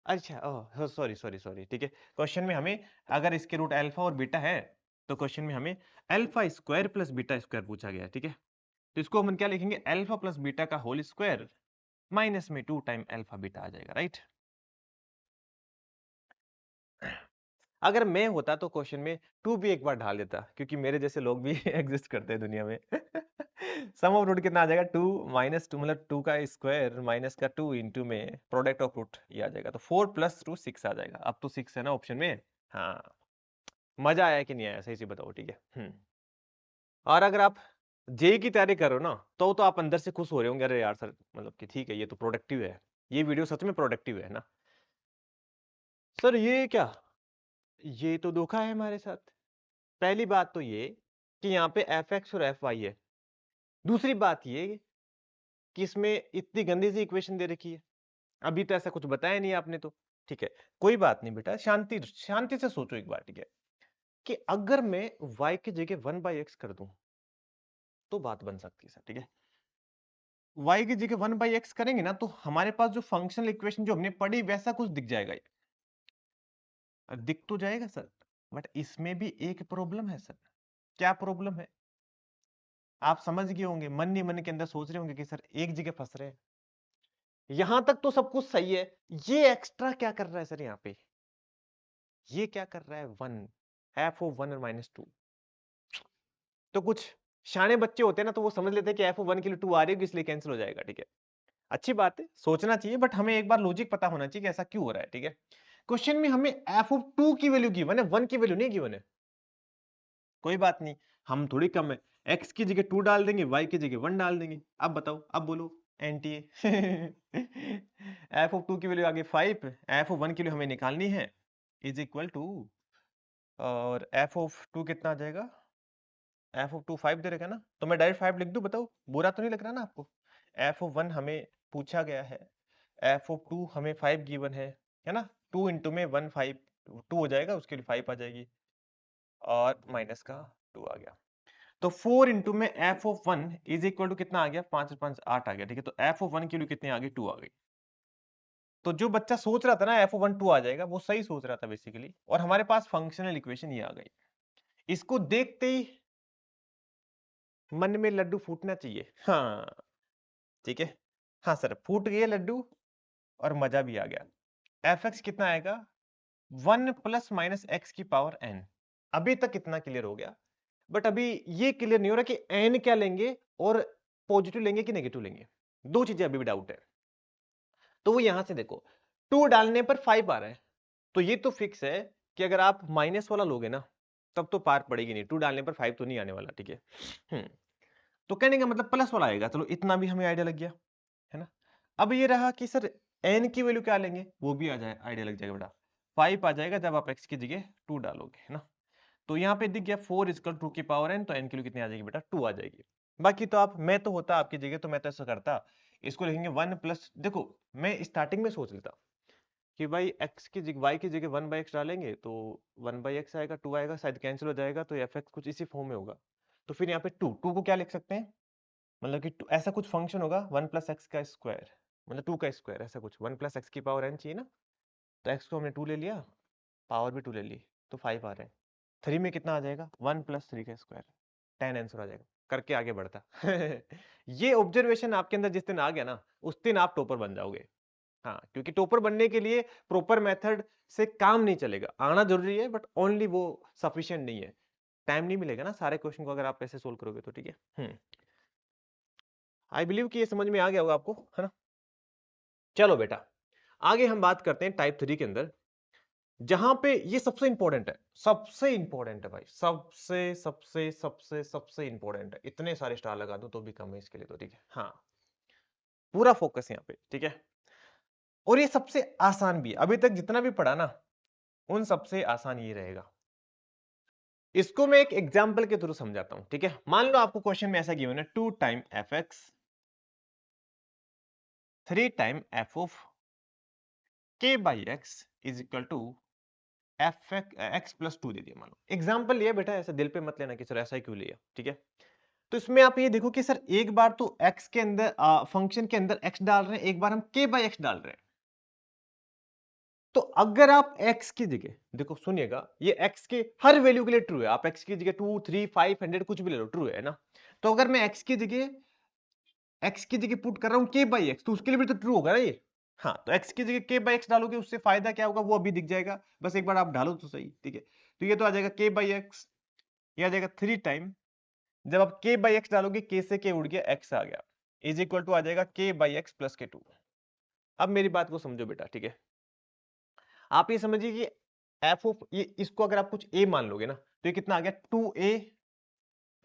अच्छा, ओह सॉरी सॉरी सॉरी, ठीक है। क्वेश्चन में हमें अगर इसके रूट अल्फा और बीटा है, तो क्वेश्चन में हमें alpha square plus beta square पूछा गया है। ठीक है, तो इसको हम क्या लिखेंगे, अल्फा प्लस बीटा का होल स्क्वायर माइनस में 2 टाइम अल्फा बीटा आ जाएगा, राइट। अगर मैं होता तो क्वेश्चन में 2 भी एक बार ढाल देता, क्योंकि मेरे जैसे लोग भी एग्जिस्ट करते हैं दुनिया में। सम ऑफ रूट कितना आ जाएगा, 2 -2 मतलब 2 का स्क्वायर माइनस का 2 इंटू में प्रोडक्ट ऑफ रूट ये आ जाएगा, तो 4 + 2 6 आ जाएगा। अब तो 6 है ना ऑप्शन में। हाँ, मजा आया कि नहीं आया, सही से बताओ। ठीक है। और अगर आप जेई की तैयारी कर रहे हो ना, तो आप अंदर से खुश हो रहे होंगे, अरे यार सर मतलब कि ठीक है, ये तो प्रोडक्टिव है, ये वीडियो सच में प्रोडक्टिव है ना। सर ये क्या, ये तो धोखा है हमारे साथ। पहली बात तो ये कि यहाँ पे एफ एक्स और एफ वाई है। दूसरी बात ये कि इसमें इतनी गंदी सी इक्वेशन दे रखी है, अभी तो ऐसा कुछ बताया नहीं आपने तो। ठीक है, कोई बात नहीं बेटा, शांति शांति से सोचो एक बार। ठीक है, कि अगर मैं y की जगह 1/x कर दूं तो बात बन सकती है सर। ठीक है, y की जगह 1/x करेंगे ना तो हमारे पास जो फंक्शनल इक्वेशन जो हमने पढ़ी वैसा कुछ दिख जाएगा ये। दिख तो जाएगा सर, बट इसमें भी एक प्रॉब्लम है सर। क्या प्रॉब्लम है, आप समझ गए होंगे, मन ही मन के अंदर सोच रहे होंगे कि सर एक जगह फंस रहे हैं। यहां तक तो सब कुछ सही है, ये एक्स्ट्रा क्या कर रहा है सर यहाँ पे, ये क्या कर रहा है, 1 एफ ऑफ 1 और -2। तो कुछ शाणे बच्चे होते हैं ना, तो वो समझ लेते हैं कि एफ ऑफ 1 के लिए 2 आ रही है इसलिए कैंसिल हो जाएगा। ठीक है, अच्छी बात है, सोचना चाहिए, बट हमें एक बार लॉजिक पता होना चाहिए कि ऐसा क्यों हो रहा है। ठीक है, क्वेश्चन में हमें एफ ऑफ 2 की वैल्यू गिवन है, 1 की वैल्यू नहीं गिवन है। कोई बात नहीं, हम थोड़ी कम है, x की जगह 2 डाल देंगे, y की जगह 1 डाल देंगे। अब बताओ, अब बोलो एनटीए। एफ ऑफ 2 की वैल्यू आगे 5, एफ ऑफ 1 की वैल्यू हमें निकालनी है, इज इक्वल टू, और एफ ऑफ 2 कितना आ जाएगा, एफ ऑफ 2 5 दे रखा है ना, तो मैं डायरेक्ट 5 लिख दूं, बताओ बुरा तो नहीं लग रहा ना आपको? एफ ऑफ 1 हमें पूछा गया है, एफ ऑफ 2 हमें 5 गिवन है ना? 2 इंटू में 1 5 2 हो जाएगा, उसके लिए 5 आ जाएगी और माइनस का 2 आ गया। तो 4 इंटू में F of 1 is equal to कितना आ गया? 5 और 5 8 आ गया, ठीक है? तो एफ ऑफ 1 की वैल्यू कितनी आ गई? 2 आ गई। तो जो बच्चा सोच रहा था ना एफ ऑफ 1 2 आ जाएगा, वो सही सोच रहा था बेसिकली, और हमारे पास फंक्शनल इक्वेशन ये आ गई। इसको देखते ही मन में लड्डू फूटना चाहिए। हाँ, ठीक है। हाँ सर, फूट गए लड्डू और मजा भी आ गया। एफ एक्स कितना आएगा? 1 प्लस माइनस एक्स की पावर n। अभी तक कितना क्लियर हो गया, बट अभी ये क्लियर नहीं हो रहा कि n क्या लेंगे और पॉजिटिव लेंगे कि नेगेटिव लेंगे। दो चीजें अभी भी डाउट है। तो वो यहां से देखो, 2 डालने पर 5 आ रहा है, तो ये तो फिक्स है कि अगर आप माइनस वाला लोगे ना, तब तो पार पड़ेगी नहीं। 2 डालने पर 5 तो नहीं आने वाला, ठीक है? तो कहने का मतलब प्लस वाला आएगा। चलो इतना भी हमें आइडिया लग गया, है ना? अब ये रहा कि सर n की वैल्यू क्या लेंगे, वो भी आ जाए, आइडिया लग जाएगा बेटा। 5 आ जाएगा जब आप x की जगह 2 डालोगे, है ना? तो यहाँ पे दिख गया 4 इक्वल 2 की पावर n, तो n की वैल्यू कितनी आ जाएगी बेटा? 2 आ जाएगी। बाकी तो आप, मैं तो होता आपकी जगह तो मैं तो ऐसा करता, इसको लिखेंगे 1 प्लस, देखो मैं स्टार्टिंग में सोच लेता कि भाई x की जगह y की जगह 1 बाई एक्स डालेंगे तो 1 बाई एक्स आएगा, 2 आएगा, शायद कैंसिल हो जाएगा, तो एफ एक्स कुछ इसी फॉर्म में होगा। तो फिर यहाँ पे 2 को क्या लिख सकते हैं, मतलब कि ऐसा कुछ फंक्शन होगा 1 प्लस एक्स का स्क्वायर, मतलब 2 का स्क्वायर, ऐसा कुछ 1 प्लस एक्स की पावर n चाहिए ना, तो x को हमने 2 ले लिया, पावर भी 2 ले ली, तो 5 आ रहे हैं। 3 में कितना आ जाएगा? 1 प्लस 3 का स्क्वायर, 10 आंसर आ जाएगा। करके आगे बढ़ता। ये ऑब्जर्वेशन आपके अंदर जिस दिन आ गया ना, उस दिन आप टॉपर बन जाओगे। हाँ, क्योंकि टॉपर बनने के लिए प्रॉपर मेथड से काम नहीं चलेगा। आना जरूरी है, बट ओनली वो सफिशिएंट नहीं है। टाइम नहीं मिलेगा ना सारे क्वेश्चन को अगर आप ऐसे सोल्व करोगे तो, ठीक है? आई बिलीव कि ये समझ में आ गया होगा आपको, है ना? चलो बेटा, आगे हम बात करते हैं टाइप 3 के अंदर, जहां पे ये सबसे इंपॉर्टेंट है, सबसे इंपॉर्टेंट है भाई, सबसे सबसे सबसे सबसे इंपॉर्टेंट है। इतने सारे स्टार लगा दूं तो भी कम है इसके लिए, तो ठीक है। हाँ, पूरा फोकस यहाँ पे, ठीक है? और ये सबसे आसान भी है, अभी तक जितना भी पढ़ा ना, उन सबसे आसान ये रहेगा। इसको मैं एक एग्जांपल के थ्रू समझाता हूं, ठीक है? मान लो आपको क्वेश्चन में ऐसा गिवन है 2 time f x 3 time f of के by x is equal to f x plus 2 दे दिया। मान लो एग्जांपल लिया बेटा, ऐसे दिल पे मत लेना कि सर ऐसा ही क्यों लिया, ठीक है? तो इसमें आप ये देखो कि सर एक बार तो x के अंदर फंक्शन के अंदर x डाल रहे हैं, एक बार हम k बाई एक्स डाल रहे हैं। तो अगर आप x की जगह देखो, सुनिएगा, ये x के हर वैल्यू के लिए ट्रू है। आप x की जगह 2 3 5 100 कुछ भी ले लो, ट्रू है ना? तो अगर मैं x की जगह पुट कर रहा हूं k बाई एक्स, तो उसके लिए भी तो ट्रू होगा ना ये। हाँ, तो x की जगह k बाई एक्स डालोगे, उससे फायदा क्या होगा वो अभी दिख जाएगा, बस एक बार आप डालो तो सही, ठीक है? तो ये तो आ जाएगा k बाई एक्स, ये आ जाएगा 3 टाइम, जब आप k बाई एक्स डालोगे, k से k उड़ गया, x आ गया, इज इक्वल टू आ जाएगा k by x plus k 2। अब मेरी बात को समझो बेटा, ठीक है? आप ये समझिए कि एफ ऑफ ये, इसको अगर आप कुछ a मान लोगे ना, तो ये कितना आ गया? 2a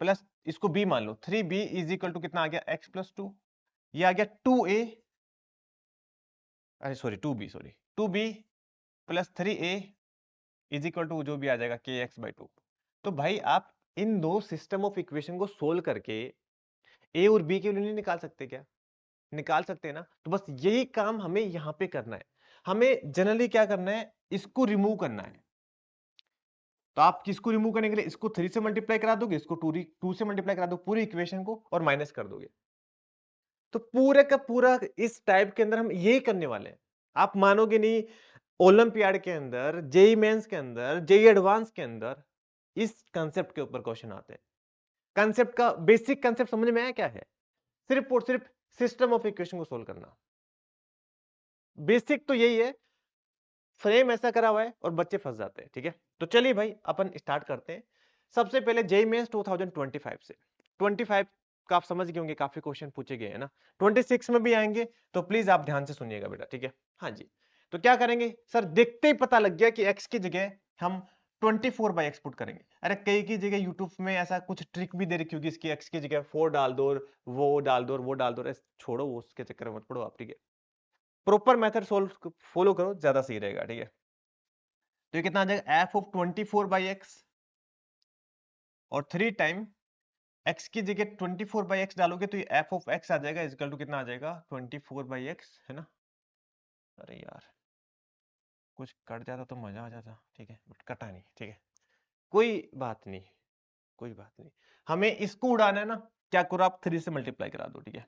प्लस इसको b मान लो, 3b इज इक्वल टू कितना आ गया? x plus 2। ये आ गया 2a, अरे sorry 2b, sorry 2b plus 3a is equal to जो भी आ जाएगा kx बाई 2। तो भाई आप इन दो सिस्टम ऑफ इक्वेशन को सोल्व करके a और b की वैल्यू नहीं निकाल सकते क्या? निकाल सकते हैं ना? तो बस यही काम हमें यहां पे करना है। हमें जनरली क्या करना है, इसको रिमूव करना है। तो आप किसको रिमूव करने के लिए, इसको 3 से मल्टीप्लाई करा दोगे, इसको 2 से मल्टीप्लाई करा दो पूरी इक्वेशन को, और माइनस कर दोगे। तो पूरे का पूरा इस टाइप के अंदर हम यही करने वाले हैं। आप मानोगे नहीं, ओलंपियाड के अंदर, जेई मेंस के अंदर, जेई एडवांस के अंदर इस कंसेप्ट के ऊपर क्वेश्चन आते हैं। कंसेप्ट का बेसिक कंसेप्ट समझ में आया क्या है? सिर्फ और सिर्फ सिस्टम ऑफ इक्वेशन को सोल्व करना। बेसिक तो यही है, फ्रेम ऐसा करा हुआ है और बच्चे फंस जाते हैं, ठीक है? तो चलिए भाई अपन स्टार्ट करते हैं। सबसे पहले जेईई मेंस 2025 से 25 का आप समझ गए होंगे, काफी क्वेश्चन पूछे गए हैं ना। 26 में भी आएंगे, तो प्लीज आप ध्यान से सुनिएगा बेटा, ठीक है? हाँ जी। तो क्या करेंगे सर, देखते ही पता लग गया कि एक्स की जगह हम 24 बाई एक्स पुट करेंगे। अरे कई की जगह यूट्यूब में ऐसा कुछ ट्रिक भी दे रखी होगी, इसकी एक्स की जगह 4 डाल दो और वो डाल दो और वो डाल दो, छोड़ो वो, उसके चक्कर में मत पड़ो आप, ठीक है? प्रॉपर मेथड सोल्व फॉलो करो, ज्यादा सही रहेगा, ठीक है? तो ये कितना आ जाएगा? एफ ऑफ 24 बाई एक्स और 3 टाइम x की जगह 24/x डालोगे तो ये f ऑफ x आ जाएगा इक्वल टू कितना आ जाएगा 24/x, है ना। अरे यार कुछ कट जाता तो मजा आ जाता, ठीक है, बट कटा नहीं, ठीक है, कोई बात नहीं, कोई बात नहीं। हमें इसको उड़ाना है ना, क्या करो आप 3 से मल्टीप्लाई करा दो, ठीक है,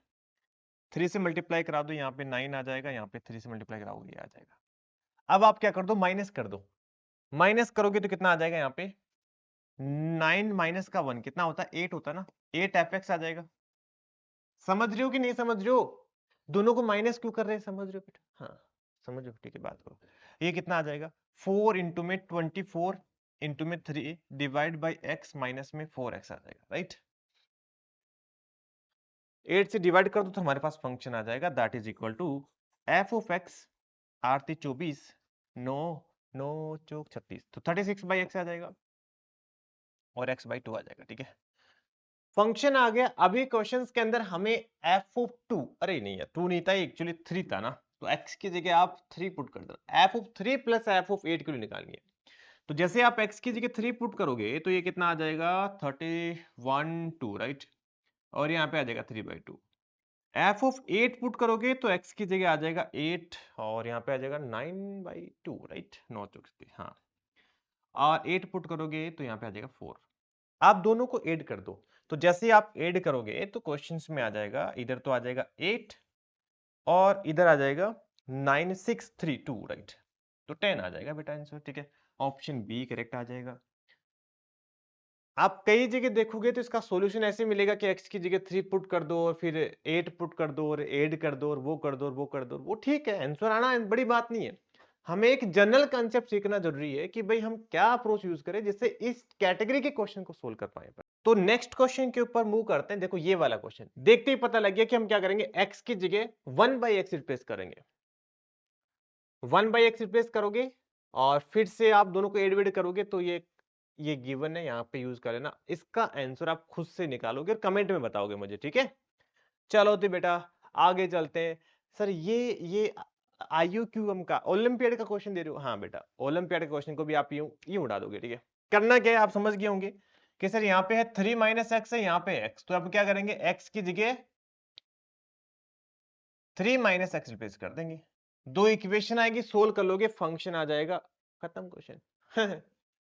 3 से मल्टीप्लाई करा दो, यहाँ पे 9 आ जाएगा, यहाँ पे 3 से मल्टीप्लाई कराओगे ये आ जाएगा। अब आप क्या कर दो, माइनस कर दो, माइनस करोगे तो कितना आ जाएगा यहाँ पे 9 माइनस का 1 कितना होता है 8 होता है ना, 8 fx आ जाएगा। समझ रहे हो कि नहीं समझ रहे हो, दोनों को माइनस क्यों कर रहे हैं, समझ रहे हो बेटा, हाँ समझ रहे हो, ठीक है, बात करो। ये कितना आ जाएगा 4 इंटू में 24 इंटू में 3 डिवाइड बाई x माइनस में 4x आ जाएगा, राइट। 8 से डिवाइड कर दो तो हमारे पास फंक्शन आ जाएगा that is equal to f of x 8 24 9 9 चौक 36, तो 36/x आ जाएगा और x बाई 2 आ जाएगा, ठीक है। फंक्शन आ गया। अभी क्वेश्चंस के अंदर हमें f ऑफ 2, अरे नहीं यार 2 नहीं था, एक्चुअली 3 था ना, तो x की जगह आप 3 पुट कर दो, f of 3 plus f of 8 के लिए निकालनी है। तो जैसे आप x की जगह 3 पुट करोगे तो ये कितना आ जाएगा 31 2, राइट, और यहाँ पे आ जाएगा 3/2। f ऑफ 8 पुट करोगे तो x की जगह आ जाएगा 8 और यहाँ पे आ जाएगा 9/2, राइट, 9 चौक 36, हाँ, और 8 पुट करोगे तो यहाँ पे आ जाएगा 4। आप दोनों को ऐड कर दो, तो जैसे आप ऐड करोगे तो क्वेश्चंस में आ जाएगा, इधर तो आ जाएगा 8 और इधर आ जाएगा 9632, राइट, तो 10 आ जाएगा बेटा आंसर, ठीक है, ऑप्शन बी करेक्ट आ जाएगा। आप कई जगह देखोगे तो इसका सॉल्यूशन ऐसे मिलेगा कि x की जगह 3 पुट कर दो और फिर 8 पुट कर दो और ऐड कर दो और वो कर दो और वो कर दो, वो ठीक है, आंसर आना बड़ी बात नहीं है। हमें एक जनरल कांसेप्ट सीखना जरूरी है कि भाई हम क्या अप्रोच यूज करें जिससे इस कैटेगरी के क्वेश्चन को सोल्व कर पाए। तो नेक्स्ट क्वेश्चन के ऊपर मूव करते हैं। देखो ये वाला क्वेश्चन देखते ही पता लग गया कि हम क्या करेंगे, x की जगह 1/x रिप्लेस करेंगे, 1/x रिप्लेस करोगे और फिर से आप दोनों को एड वेड करोगे तो ये गिवन है, यहाँ पे यूज कर लेना। इसका आंसर आप खुद से निकालोगे और कमेंट में बताओगे मुझे, ठीक है। चलो तो बेटा आगे चलते हैं। सर ये IUQM का ओलंपियाड का क्वेश्चन दे रहे हो, हाँ बेटा ओलंपियाड के क्वेश्चन को भी आप यूं उड़ा दोगे, ठीक है। करना क्या है आप समझ गए होंगे कि सर यहाँ पे है 3 माइनस एक्स है, यहाँ पे x, तो अब क्या करेंगे x की जगह 3 माइनस एक्स रिप्लेस कर देंगे, दो इक्वेशन आएगी, सोल्व कर लोगे, फंक्शन आ जाएगा, खत्म क्वेश्चन।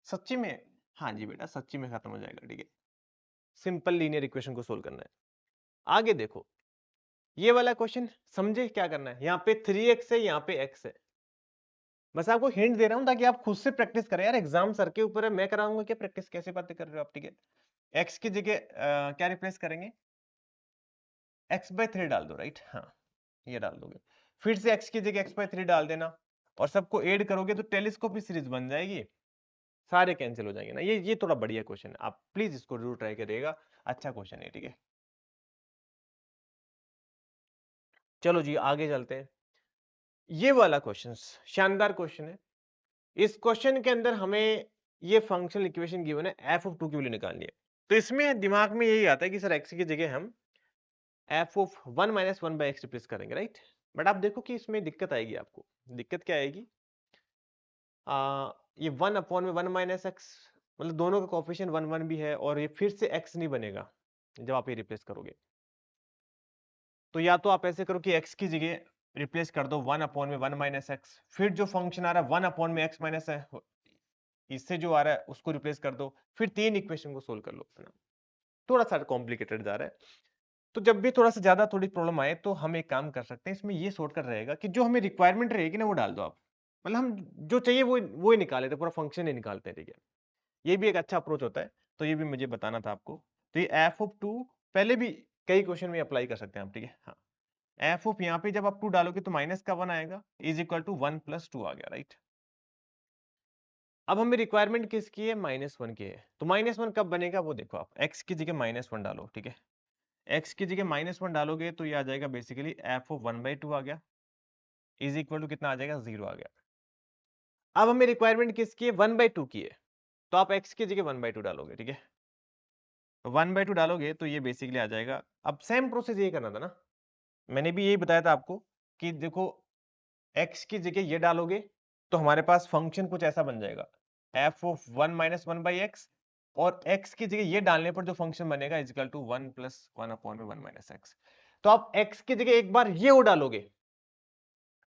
सच्ची में, हाँ जी बेटा सच्ची में खत्म हो जाएगा, ठीक है। सिंपल लीनियर इक्वेशन को सोल्व करना है। आगे देखो ये वाला क्वेश्चन, समझे क्या करना है, यहाँ पे 3x है, यहाँ पे x है, बस आपको हिंट दे रहा हूं ताकि आप खुद से प्रैक्टिस करें यार, एग्जाम सर के ऊपर है, मैं कराऊंगा क्या प्रैक्टिस, कैसे बातें कर रहे हो आप, ठीक है। x की जगह क्या रिप्लेस करेंगे, x/3 डाल दो, राइट, हाँ ये डाल दोगे, फिर से x की जगह x/3 डाल देना और सबको ऐड करोगे तो टेलीस्कोपिक सीरीज बन जाएगी, सारे कैंसिल हो जाएंगे ना। ये थोड़ा बढ़िया क्वेश्चन है, आप प्लीज इसको जरूर ट्राई करिएगा, अच्छा क्वेश्चन है, ठीक है। चलो जी आगे चलते हैं। ये वाला क्वेश्चन शानदार क्वेश्चन है। इस क्वेश्चन के अंदर हमें ये फंक्शनल इक्वेशन गिवन है, f ऑफ 2 की वैल्यू निकालनी है। तो इसमें दिमाग में यही आता है कि सर x की जगह हम f of 1 minus 1/x replace करेंगे, राइट। बट आप देखो कि इसमें दिक्कत आएगी आपको, दिक्कत क्या आएगी, ये 1 अपॉन में 1 माइनस एक्स, मतलब दोनों का कोफिशिएंट 1 1 भी है और ये फिर से x नहीं बनेगा जब आप ये रिप्लेस करोगे। तो या तो आप ऐसे करो कि x की जगह रिप्लेस कर दो 1 अपॉन में 1 माइनस एक्स, फिर जो फंक्शन आ रहा है 1 अपॉन में x माइनस है, इससे जो आ रहा है उसको रिप्लेस कर दो, फिर 3 इक्वेशन को सोल्व कर लो, है ना। थोड़ा सा कॉम्प्लिकेटेड जा रहा है, तो जब भी थोड़ा सा ज्यादा थोड़ी प्रॉब्लम आए तो हम एक काम कर सकते हैं, इसमें ये सॉर्ट कर रहेगा कि जो हमें रिक्वायरमेंट रहेगी ना वो डाल दो आप, मतलब हम जो चाहिए वो ही निकाले थे, पूरा फंक्शन ही निकालते हैं, ठीक है। ये भी एक अच्छा अप्रोच होता है, तो ये भी मुझे बताना था आपको। तो ये एफ ऑफ 2 पहले भी कई क्वेश्चन में अप्लाई कर सकते हैं आप, ठीक है, हाँ। एफ ऑफ यहाँ पे जब आप 2 डालोगे तो माइनस का 1 आएगा, इज इक्वल टू 1 प्लस 2 आ गया, राइट। अब हमें रिक्वायरमेंट किसकी है, -1 की है, तो -1 कब बनेगा वो देखो आप, x की जगह -1 डालो, ठीक है। x की जगह -1 डालोगे तो ये आ जाएगा बेसिकली f ऑफ 1/2 आ गया, इज इक्वल टू कितना आ जाएगा 0 आ गया। अब हमें रिक्वायरमेंट किसकी है, 1/2 की है, तो आप x की जगह 1/2 डालोगे, ठीक है। 1/2 डालोगे तो ये बेसिकली आ जाएगा। अब सेम प्रोसेस ये करना था ना, मैंने भी यही बताया था आपको कि देखो x की जगह ये डालोगे तो हमारे पास फंक्शन कुछ ऐसा बन जाएगा, f ऑफ 1 माइनस 1/x और x की जगह ये डालने पर जो फंक्शन बनेगा is equal to 1 plus 1 upon में 1 माइनस एक्स। तो आप x की जगह एक बार ये डालोगे,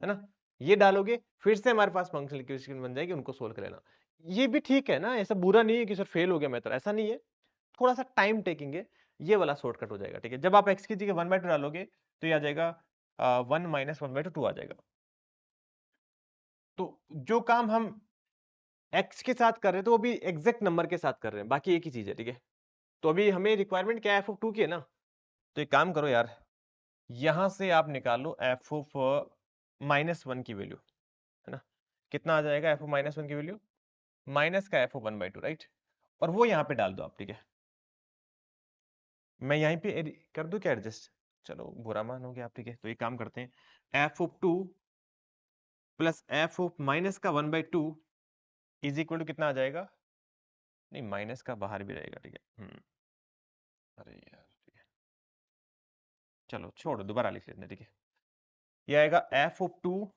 है ना, ये डालोगे, फिर से हमारे पास फंक्शनल इक्वेशन बन जाएगी, उनको सोल्व कर लेना। ये भी ठीक है ना, ऐसा बुरा नहीं है कि सर फेल हो गया मेथड, ऐसा नहीं है, थोड़ा सा टाइम टेकिंग है, ये वाला शॉर्टकट हो जाएगा। ठीक है, जब आप x की जगह 1/2 डालोगे तो ये आ जाएगा 1 माइनस 1/2 2 आ जाएगा। तो जो काम हम x के साथ कर रहे हैं तो वो भी एग्जैक्ट नंबर के साथ कर रहे हैं, बाकी एक ही चीज है। ठीक है, तो अभी हमें रिक्वायरमेंट क्या है, एफ ऑफ 2 की है ना, तो एक काम करो यार, यहां से आप निकालो एफ ऑफ -1 की वैल्यू, है ना, कितना आ जाएगा एफ ऑफ -1 की वैल्यू, माइनस का एफ ऑफ 1/2, राइट, और वो यहाँ पे डाल दो आप। ठीक है, मैं यहीं पे कर दूं क्या एडजस्ट, चलो बुरा मान हो गया आप। ठीक है, तो एक काम करते हैं, F of 2 plus f of minus का 1/2 इज इक्वल टू कितना आ जाएगा, नहीं माइनस का बाहर भी रहेगा। ठीक है, अरे यार, ठीक है, चलो छोड़ो, दोबारा लिख लेते हैं। ठीक है, ये आएगा एफ ऑफ 2,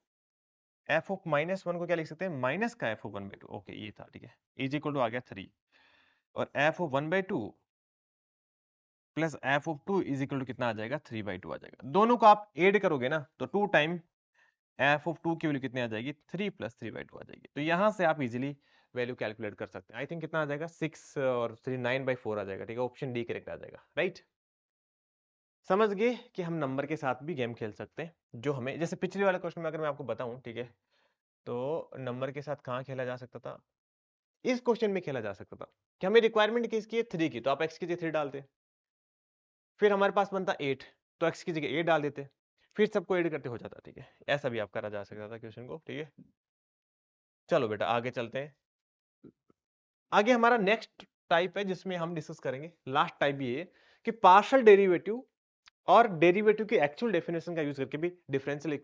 एफ ऑफ -1 को क्या लिख सकते हैं, माइनस का एफ ऑफ 1/2, ओके ये था। ठीक है, इज इक्वल टू आ गया 3, और f of 1/2 plus f of 2 is equal to कितना आ जाएगा, 3/2 आ जाएगा। दोनों को आप ऐड करोगे ना तो 2 टाइम एफ ऑफ 2 की वैल्यू कितनी आ जाएगी, 3 प्लस 3/2 आ जाएगी। तो यहां से आप इजीली वैल्यू कैलकुलेट कर सकते हैं। आई थिंक कितना आ जाएगा, 6 और 3 9/4 आ जाएगा। ठीक है, ऑप्शन डी करेक्ट आ जाएगा, राइट। समझ गए कि हम नंबर के साथ भी गेम खेल सकते हैं, जो हमें जैसे पिछले वाले क्वेश्चन में अगर मैं आपको बताऊं, ठीक है, तो नंबर के साथ कहाँ खेला जा सकता था, इस क्वेश्चन में खेला जा सकता था कि हमें रिक्वायरमेंट किसकी है, 3 की, तो आप x की जगह 3 डालते, फिर हमारे पास बनता 8, तो x की जगह 8 डाल देते, फिर सबको ऐड करते हो जाता। ठीक है, ऐसा भी आप करा जा सकता था क्वेश्चन को। ठीक है, चलो बेटा आगे चलते हैं। आगे हमारा नेक्स्ट टाइप है जिसमें हम डिस्कस करेंगे, लास्ट टाइप ये है कि पार्शियल डेरिवेटिव और डेरिवेटिव की एक्चुअल डेफिनेशन का यूज करके भी डिफरेंशियल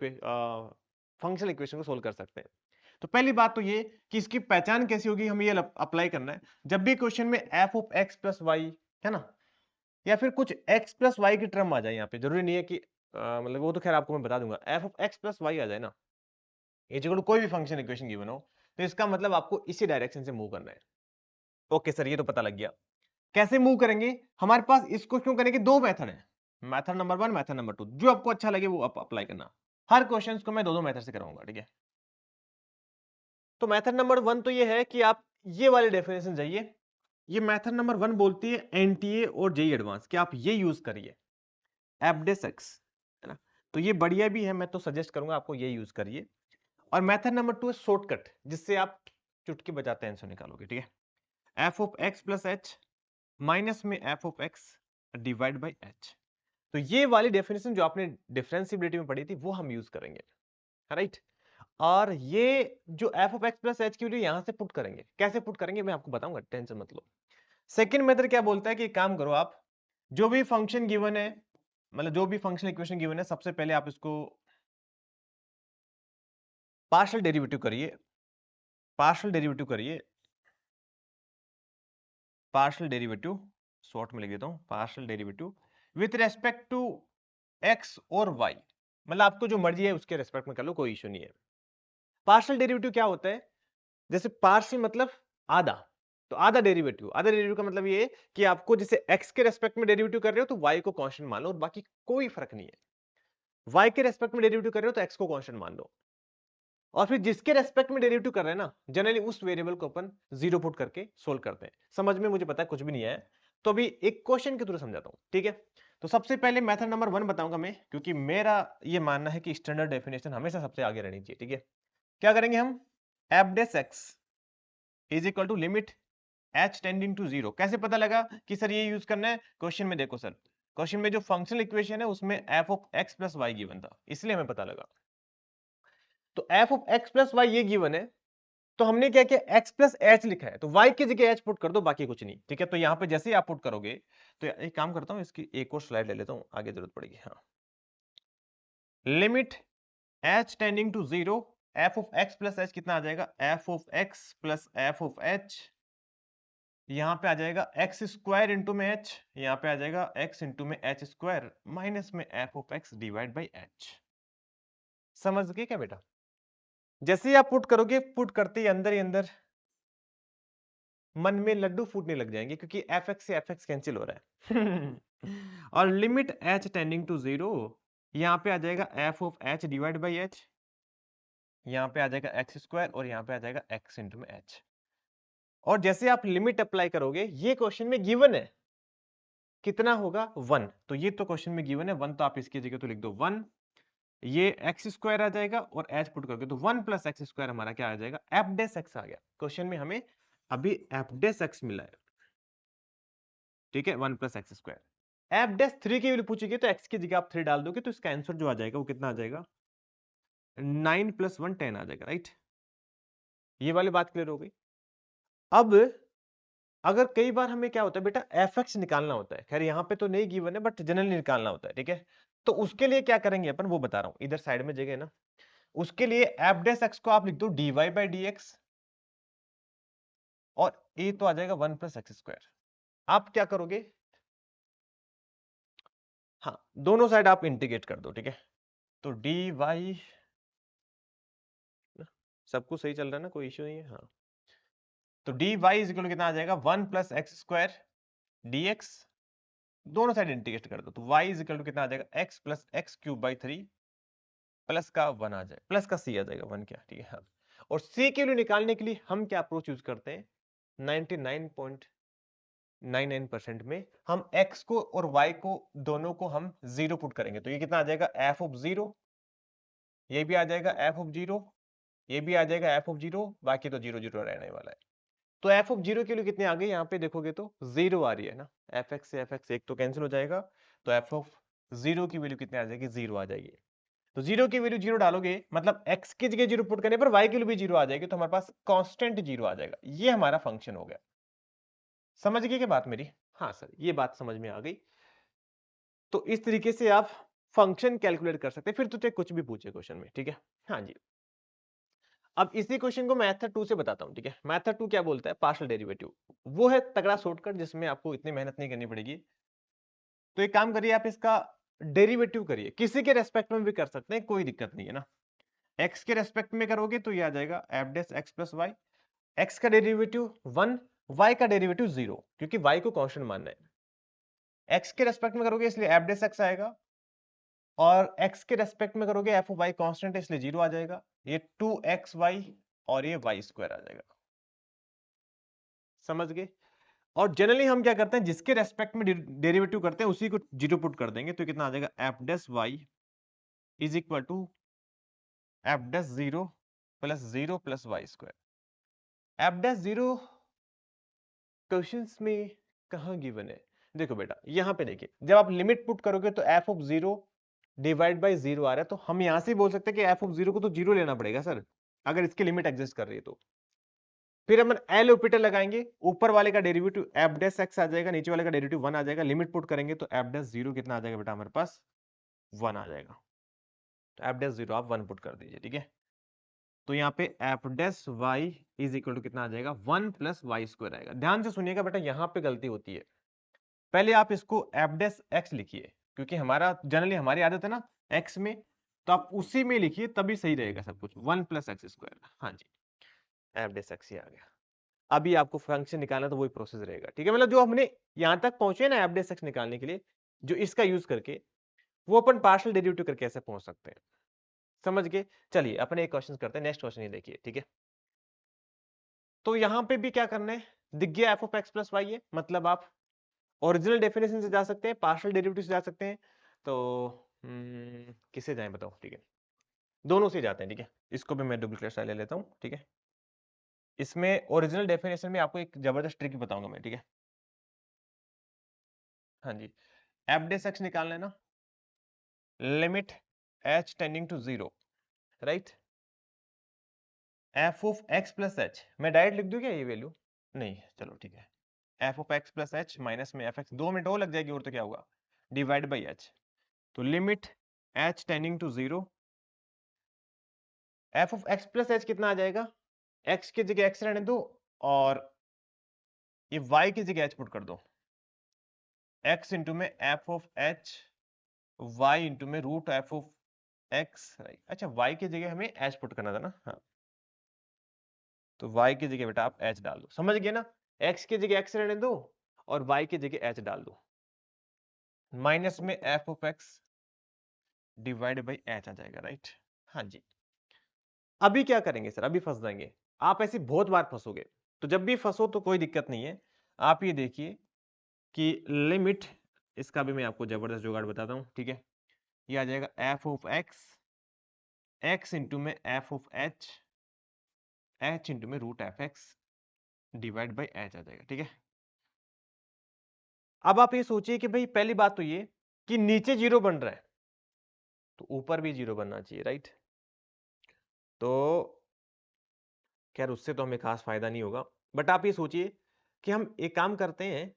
फंक्शनल इक्वेशन को सोल्व कर सकते हैं। तो पहली बात तो ये कि इसकी पहचान कैसी होगी, हमें ये अप्लाई करना है जब भी क्वेश्चन में F of x plus Y, है ना, या फिर कुछ x प्लस वाई की टर्म आ जाए, यहाँ पे जरूरी नहीं है कि मतलब वो तो खैर आपको मैं बता दूंगा, f of x plus y आ जाए ना, इक्वल टू कोई भी फंक्शन इक्वेशन गिवन हो, तो इसका मतलब आपको इसी डायरेक्शन से मूव करना है। ओके सर, ये तो पता लग गया। कैसे मूव करेंगे, हमारे पास इसको क्यों करने के दो मेथड है, मेथड नंबर 1, मेथड नंबर 2, जो आपको अच्छा लगे वो आप अप्लाई करना। हर क्वेश्चन को मैं दो मेथड से कराऊंगा। ठीक है, तो मेथड नंबर 1 तो ये है कि आप ये वाले डेफिनेशन जाइए, ये मेथड नंबर 1 बोलती है एनटीए और जेई एडवांस, कि आप ये यूज करिए, एफडेसिक्स, है ना, तो ये बढ़िया भी है, मैं तो सजेस्ट करूंगा आपको ये यूज करिए। और मेथड नंबर 2 है शॉर्टकट, जिससे आप चुटकी बजाते आंसर निकालोगे। ठीक है, F of x plus H minus में F of x divide by H, तो ये वाली डेफिनेशन जो आपने डिफरेंशिएबिलिटी में पढ़ी थी वो हम यूज करेंगे, राइट। और ये जो F of x plus h की वैल्यू यहां से पुट करेंगे, कैसे पुट करेंगे मैं आपको बताऊंगा, टेंशन मत लो। सेकंड मेथड क्या बोलता है कि काम करो आप, जो भी फंक्शन गिवन है, मतलब जो भी फंक्शन इक्वेशन गिवन है, सबसे पहले आप इसको पार्शियल डेरिवेटिव करिए, पार्शियल डेरिवेटिव करिए, पार्शियल डेरिवेटिव शॉर्ट में लिख देता हूं, partial derivative with respect to x और वाई, मतलब आपको जो मर्जी है उसके रेस्पेक्ट में कर लो, कोई इश्यू नहीं है। पार्शियल डेरिवेटिव क्या होता है, जैसे पार्शियल मतलब आधा, तो आधा डेरिवेटिव, आधा डेरिवेटिव का मतलब ये है कि आपको जैसे x के रेस्पेक्ट में डेरिवेटिव कर रहे हो तो y को कांस्टेंट मान लो और बाकी कोई फर्क नहीं है। y के रेस्पेक्ट में डेरिवेटिव कर रहे हो तो x को कांस्टेंट मान लो, और फिर जिसके रेस्पेक्ट में डेरिवेटिव कर रहे हैं ना, जनरली उस वेरिएबल को अपन जीरो पुट करके सोल्व करते हैं। समझ में मुझे पता है कुछ भी नहीं है, तो अभी एक क्वेश्चन के थ्रू समझाता हूं। ठीक है, तो सबसे पहले मेथड नंबर 1 बताऊंगा मैं, क्योंकि मेरा ये मानना है कि स्टैंडर्ड डेफिनेशन हमेशा सबसे आगे रहनी चाहिए। ठीक है, क्या करेंगे हम, f dash x is equal to limit H tending to zero. कैसे पता लगा कि सर ये यूज करना है, क्वेश्चन में देखो सर, क्वेश्चन में जो फंक्शनल इक्वेशन है उसमें f of x plus y given था, इसलिए हमें पता लगा। तो F of x plus y ये गिवन है, तो हमने क्या किया, x प्लस एच लिखा है, तो y की जगह h पुट कर दो, बाकी कुछ नहीं। ठीक है, तो यहां पे जैसे ही आप पुट करोगे, तो एक काम करता हूं, इसकी एक और स्लाइड ले लेता हूं, आगे जरूरत पड़ेगी। हाँ, limit h tending to zero, f of x plus H कितना आ जाएगा, F of x plus f of h, यहां पे आ जाएगा एक्स स्क्वायर इंटू में एच, यहां पे आ जाएगा एक्स इंटू में एच स्क्वायर माइनस में F of x divide by h. समझ गए क्या बेटा, जैसे ही आप पुट करोगे, पुट करते ही अंदर मन में लड्डू फूटने लग जाएंगे क्योंकि एफ एक्स से एफ एक्स कैंसिल हो रहा है और लिमिट एच टेंडिंग टू 0, यहाँ पे आ जाएगा F of H divide by H, यहाँ पे आ जाएगा एक्स स्क्वायर और यहाँ पे आ जाएगा एक्स इंटू में एच। और जैसे आप लिमिट अप्लाई करोगे, ये क्वेश्चन में गिवन है कितना होगा 1, तो ये तो क्वेश्चन में गिवन है 1, तो आप इसकी जगह तो लिख दो 1, ये एक्स स्क्वायर आ जाएगा और एच पुट करोगे तो 1 प्लस एक्स स्क्वायर हमारा क्या आ जाएगा, एफ डेस एक्स आ गया। क्वेश्चन में हमें अभी एफ डेस एक्स मिला है, ठीक है, 1 प्लस एक्स स्क्वायर। एफ डेस 3 की वैल्यू पूछेगी तो एक्स की जगह आप 3 डाल दोगे तो इसका आंसर जो आ जाएगा वो कितना आ जाएगा, 9 + 1 10 आ जाएगा, राइट। ये वाली बात क्लियर हो गई। अब अगर कई बार हमें क्या होता है बेटा, एफ एक्स निकालना होता है, खैर यहाँ पे तो नहीं गिवन है बट जनरली निकालना होता है, ठीक है। तो उसके लिए क्या करेंगे अपन, वो बता रहा हूं, इधर साइड में जगह है ना, उसके लिए एफ डेस एक्स को आप लिख दो dy बाई डी एक्स और ए तो आ जाएगा 1 प्लस एक्स स्क्वायर। आप क्या करोगे, हाँ दोनों साइड आप इंटीग्रेट कर दो, ठीक है। तो डी वाई, सब कुछ सही चल रहा है ना, कोई इश्यू नहीं है, हाँ। तो D Y is equal to कितना आ जाएगा, 1 plus X square D X, दोनों साइड इंटीग्रेट कर दो तो y इज इक्वल टू कितना आ जाएगा, x plus x cube by 3 plus का 1 आ जाए, प्लस का c आ जाएगा 1 क्या, ठीक है हाँ। और c की वैल्यू निकालने के लिए हम क्या अप्रोच यूज करते हैं, 99.99% में हम x को और y को दोनों को हम 0 पुट करेंगे तो ये कितना आ जाएगा, f ऑफ 0, ये भी आ जाएगा f ऑफ 0, ये भी आ जाएगा f ऑफ 0, बाकी तो 0 0 रहने वाला है। तो f ऑफ 0 के लिए कितने आ गए, यहाँ पे देखोगे तो 0 आ रही है ना, fx से fx एक तो कैंसिल हो जाएगा, तो f ऑफ 0 की वैल्यू कितने आ जाएगी, 0 आ जाएगी। तो 0 की वैल्यू 0 डालोगे मतलब x की जगह 0 पुट करने पर y की वैल्यू भी 0 आ जाएगी, तो हमारे पास कांस्टेंट 0 आ जाएगा। ये हमारा फंक्शन हो गया। समझ गए क्या बात मेरी, हाँ सर ये बात समझ में आ गई। तो इस तरीके से आप फंक्शन कैलकुलेट कर सकते हैं, फिर तो चाहे कुछ भी पूछे क्वेश्चन में, ठीक है। हाँ जी, अब इसी क्वेश्चन को मेथड 2 से बताता हूं, ठीक है। मेथड 2 क्या बोलता है, पार्शियल डेरिवेटिव, वो है तगड़ा शॉर्टकट जिसमें आपको इतनी मेहनत नहीं करनी पड़ेगी। तो एक काम करिए, आप इसका डेरिवेटिव करिए, किसी के रेस्पेक्ट में भी कर सकते हैं, कोई दिक्कत नहीं है ना। एक्स के रेस्पेक्ट में करोगे तो ये आ जाएगा F dash x plus Y, x का डेरिवेटिव 1, वाई का डेरिवेटिव 0 क्योंकि वाई को कांस्टेंट मानना है। एक्स के रेस्पेक्ट में करोगे इसलिए एफ डेस एक्स आएगा, और x के रेस्पेक्ट में करोगे एफ ऑफ वाई कांस्टेंट है इसलिए 0 आ जाएगा, ये 2xy और ये y स्क्वायर आ जाएगा। समझ गए। और जनरली हम क्या करते हैं, जिसके रेस्पेक्ट में डेरिवेटिव करते हैं उसी को 0 पुट कर देंगे, तो कितना आ जाएगा, F dash Y is equal to F dash 0 plus 0 plus Y square. F dash 0 questions में कहां गिवन है, देखो बेटा यहां पे देखिए, जब आप लिमिट पुट करोगे तो एफ ऑफ 0 डिवाइड बाई 0 आ रहा है, तो हम यहां से बोल सकते हैं कि एफ ऑफ 0 को तो 0 लेना पड़ेगा सर, अगर इसकी लिमिट एग्जिस्ट कर रही है तो। फिर हम एल ऑपरेटर लगाएंगे, ऊपर वाले का डेरिवेटिव एफ डेस एक्स आ जाएगा, नीचे वाले का डेरिवेटिव 1 आ जाएगा, लिमिट पुट करेंगे तो एफ डेस 0 कितना आ जाएगा बेटा हमारे पास, 1 आ जाएगा। तो एफ डेस 0 आप 1 पुट कर दीजिए, ठीक है। तो यहाँ पे F dash Y is equal to कितना आ जाएगा, 1 प्लस वाई स्क्वायर आएगा। ध्यान से सुनिएगा बेटा, यहाँ पे गलती होती है, पहले आप इसको एफ डेस एक्स लिखिए, क्योंकि हमारा जनरली हमारी आदत है ना एक्स में, तो आप उसी में लिखिए तभी सही रहेगा सब कुछ, 1 प्लस एक्स स्क्वायर, हाँ जी एफ डेस एक्स ही आ गया। अभी आपको फंक्शन निकालना तो वही प्रोसेस रहेगा, ठीक है। मतलब जो हमने यहां तक पहुंचे ना एफ डेस एक्स निकालने के लिए, जो इसका यूज करके वो अपन पार्शियल डेरिवेटिव करके ऐसे पहुंच सकते हैं। समझ गए। चलिए अपने एक क्वेश्चन करते हैं, नेक्स्ट क्वेश्चन ये देखिए, ठीक है। तो यहां पे भी क्या करना है, दिख गया F of x plus Y है, मतलब आप ओरिजिनल डेफिनेशन से जा सकते हैं, पार्शियल डेरिवेटिव से जा सकते हैं, तो किसे जाएं बताओ, ठीक है। दोनों से जाते हैं, ठीक है। इसको भी मैं डुप्लीकेट स्टाइल ले लेता हूं, ठीक है। इसमें ओरिजिनल डेफिनेशन में आपको एक जबरदस्त ट्रिक बताऊंगा मैं, ठीक है। हाँ जी, एफ डेस एक्स निकालना है ना, limit H tending to 0, right. F of x plus H, मैं डायरेक्ट लिख दूं क्या ये वैल्यू, नहीं चलो ठीक है, F of x plus H minus में एफ एक्स, 2 मिनट और लग जाएगी और तो क्या होगा, डिवाइड बाई एच। तो limit H tending to 0, F of x plus H कितना आ जाएगा, एक्स की जगह एक्स रहने दो और ये वाई की जगह एच पुट कर दो, एक्स इंटू में F of h y into में root f of x, right. अच्छा वाई की जगह हमें एच पुट करना था ना, हाँ। तो y की जगह बेटा आप h डाल दो, समझ गए ना। x की जगह x रहने दो और y की जगह h डाल दो, माइनस में f of x divide by h आ जाएगा, राइट। हाँ जी। अभी क्या करेंगे सर, अभी फंस जाएंगे। आप ऐसे बहुत बार फंसोगे, तो जब भी फंसो तो कोई दिक्कत नहीं है। आप ये देखिए कि लिमिट, इसका भी मैं आपको जबरदस्त जुगाड़ बताता हूं, ठीक है। ये आ जाएगा f of x, x into में f of h, h into में root F x divide by h आ जाएगा, ठीक है। अब आप ये सोचिए कि भाई पहली बात तो ये कि नीचे जीरो बन रहा है तो ऊपर भी जीरो बनना चाहिए, राइट। तो खैर उससे तो हमें खास फायदा नहीं होगा, बट आप ये सोचिए कि हम एक काम करते हैं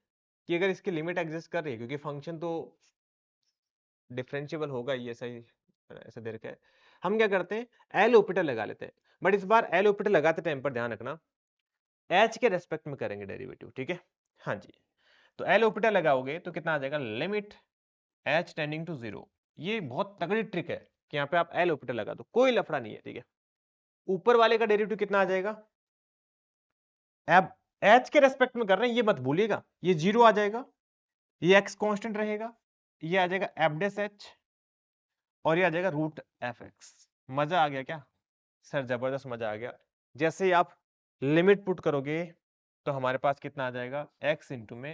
कि अगर इसकी लिमिट एग्जिस्ट कर रही है, क्योंकि फंक्शन तो डिफरेंशिएबल होगा ही, ऐसा दे रखा है, हम क्या करते हैं एल ऑपरेटर लगा लेते हैं। बट इस बार एल ऑपरेटर लगाते टाइम पर ध्यान रखना एच के रेस्पेक्ट में करेंगे डेरिवेटिव, ठीक है। हाँ जी। तो एल ऑपरेटर लगाओगे तो कितना आ जाएगा, limit H tending to zero. ये बहुत तगड़ी ट्रिक है कि यहाँ पे आप एल ऑपरेटर लगा दो, कोई लफड़ा नहीं है, ठीक है। ऊपर वाले का डेरिवेटिव कितना आ जाएगा, अब एच के रेस्पेक्ट में कर रहे हैं ये मत भूलिएगा, ये जीरो आ जाएगा, ये एक्स कांस्टेंट रहेगा, ये आ जाएगा एफ डेस एच और ये आ जाएगा रूट एफ एक्स। मजा आ गया क्या सर, जबरदस्त मजा आ गया। जैसे ही आप लिमिट पुट करोगे तो हमारे पास कितना आ जाएगा, एक्स इंटू में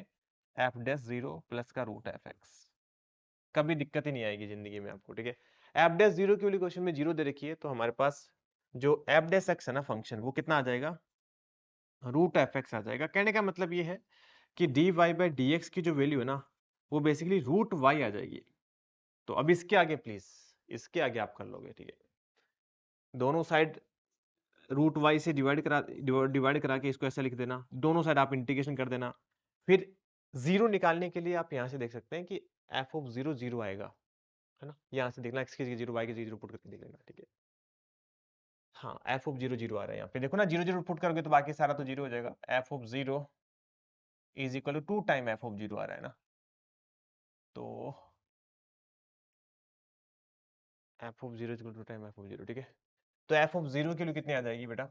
एफ डेस जीरो प्लस का रूट एफ एक्स। कभी दिक्कत ही नहीं आएगी जिंदगी में आपको, ठीक है। एफ डेस जीरो के लिए क्वेश्चन में जीरो दे रखी है, तो हमारे पास जो एफ डेस एक्स है ना फंक्शन, वो कितना आ जाएगा, रूट एफ एक्स आ जाएगा। कहने का मतलब ये है कि dy बाई डी एक्स की जो वैल्यू है ना वो बेसिकली रूट y आ जाएगी। तो अब इसके आगे प्लीज, इसके आगे आप कर लोगे, ठीक है। दोनों साइड रूट वाई से डिवाइड करा के इसको ऐसा लिख देना, दोनों साइड आप इंटीग्रेशन कर देना। फिर जीरो निकालने के लिए आप यहाँ से देख सकते हैं कि एफ ऑफ जीरो जीरो आएगा, है ना। यहाँ से देखना एक्स की जीरो वाई की जीरो पुट करके देख लेना, ठीक है। हाँ एफ ऑफ जीरो जीरो आ रहा है यहाँ पे, देखो ना जीरो जीरो पुट करोगे तो बाकी सारा तो जीरो हो जाएगा। F of zero is equal to 2 time f of zero आ रहा है ना, तो F of zero equal to time f of zero, ठीक है। तो एफ ऑफ जीरो के लिए कितनी आ जाएगी बेटा,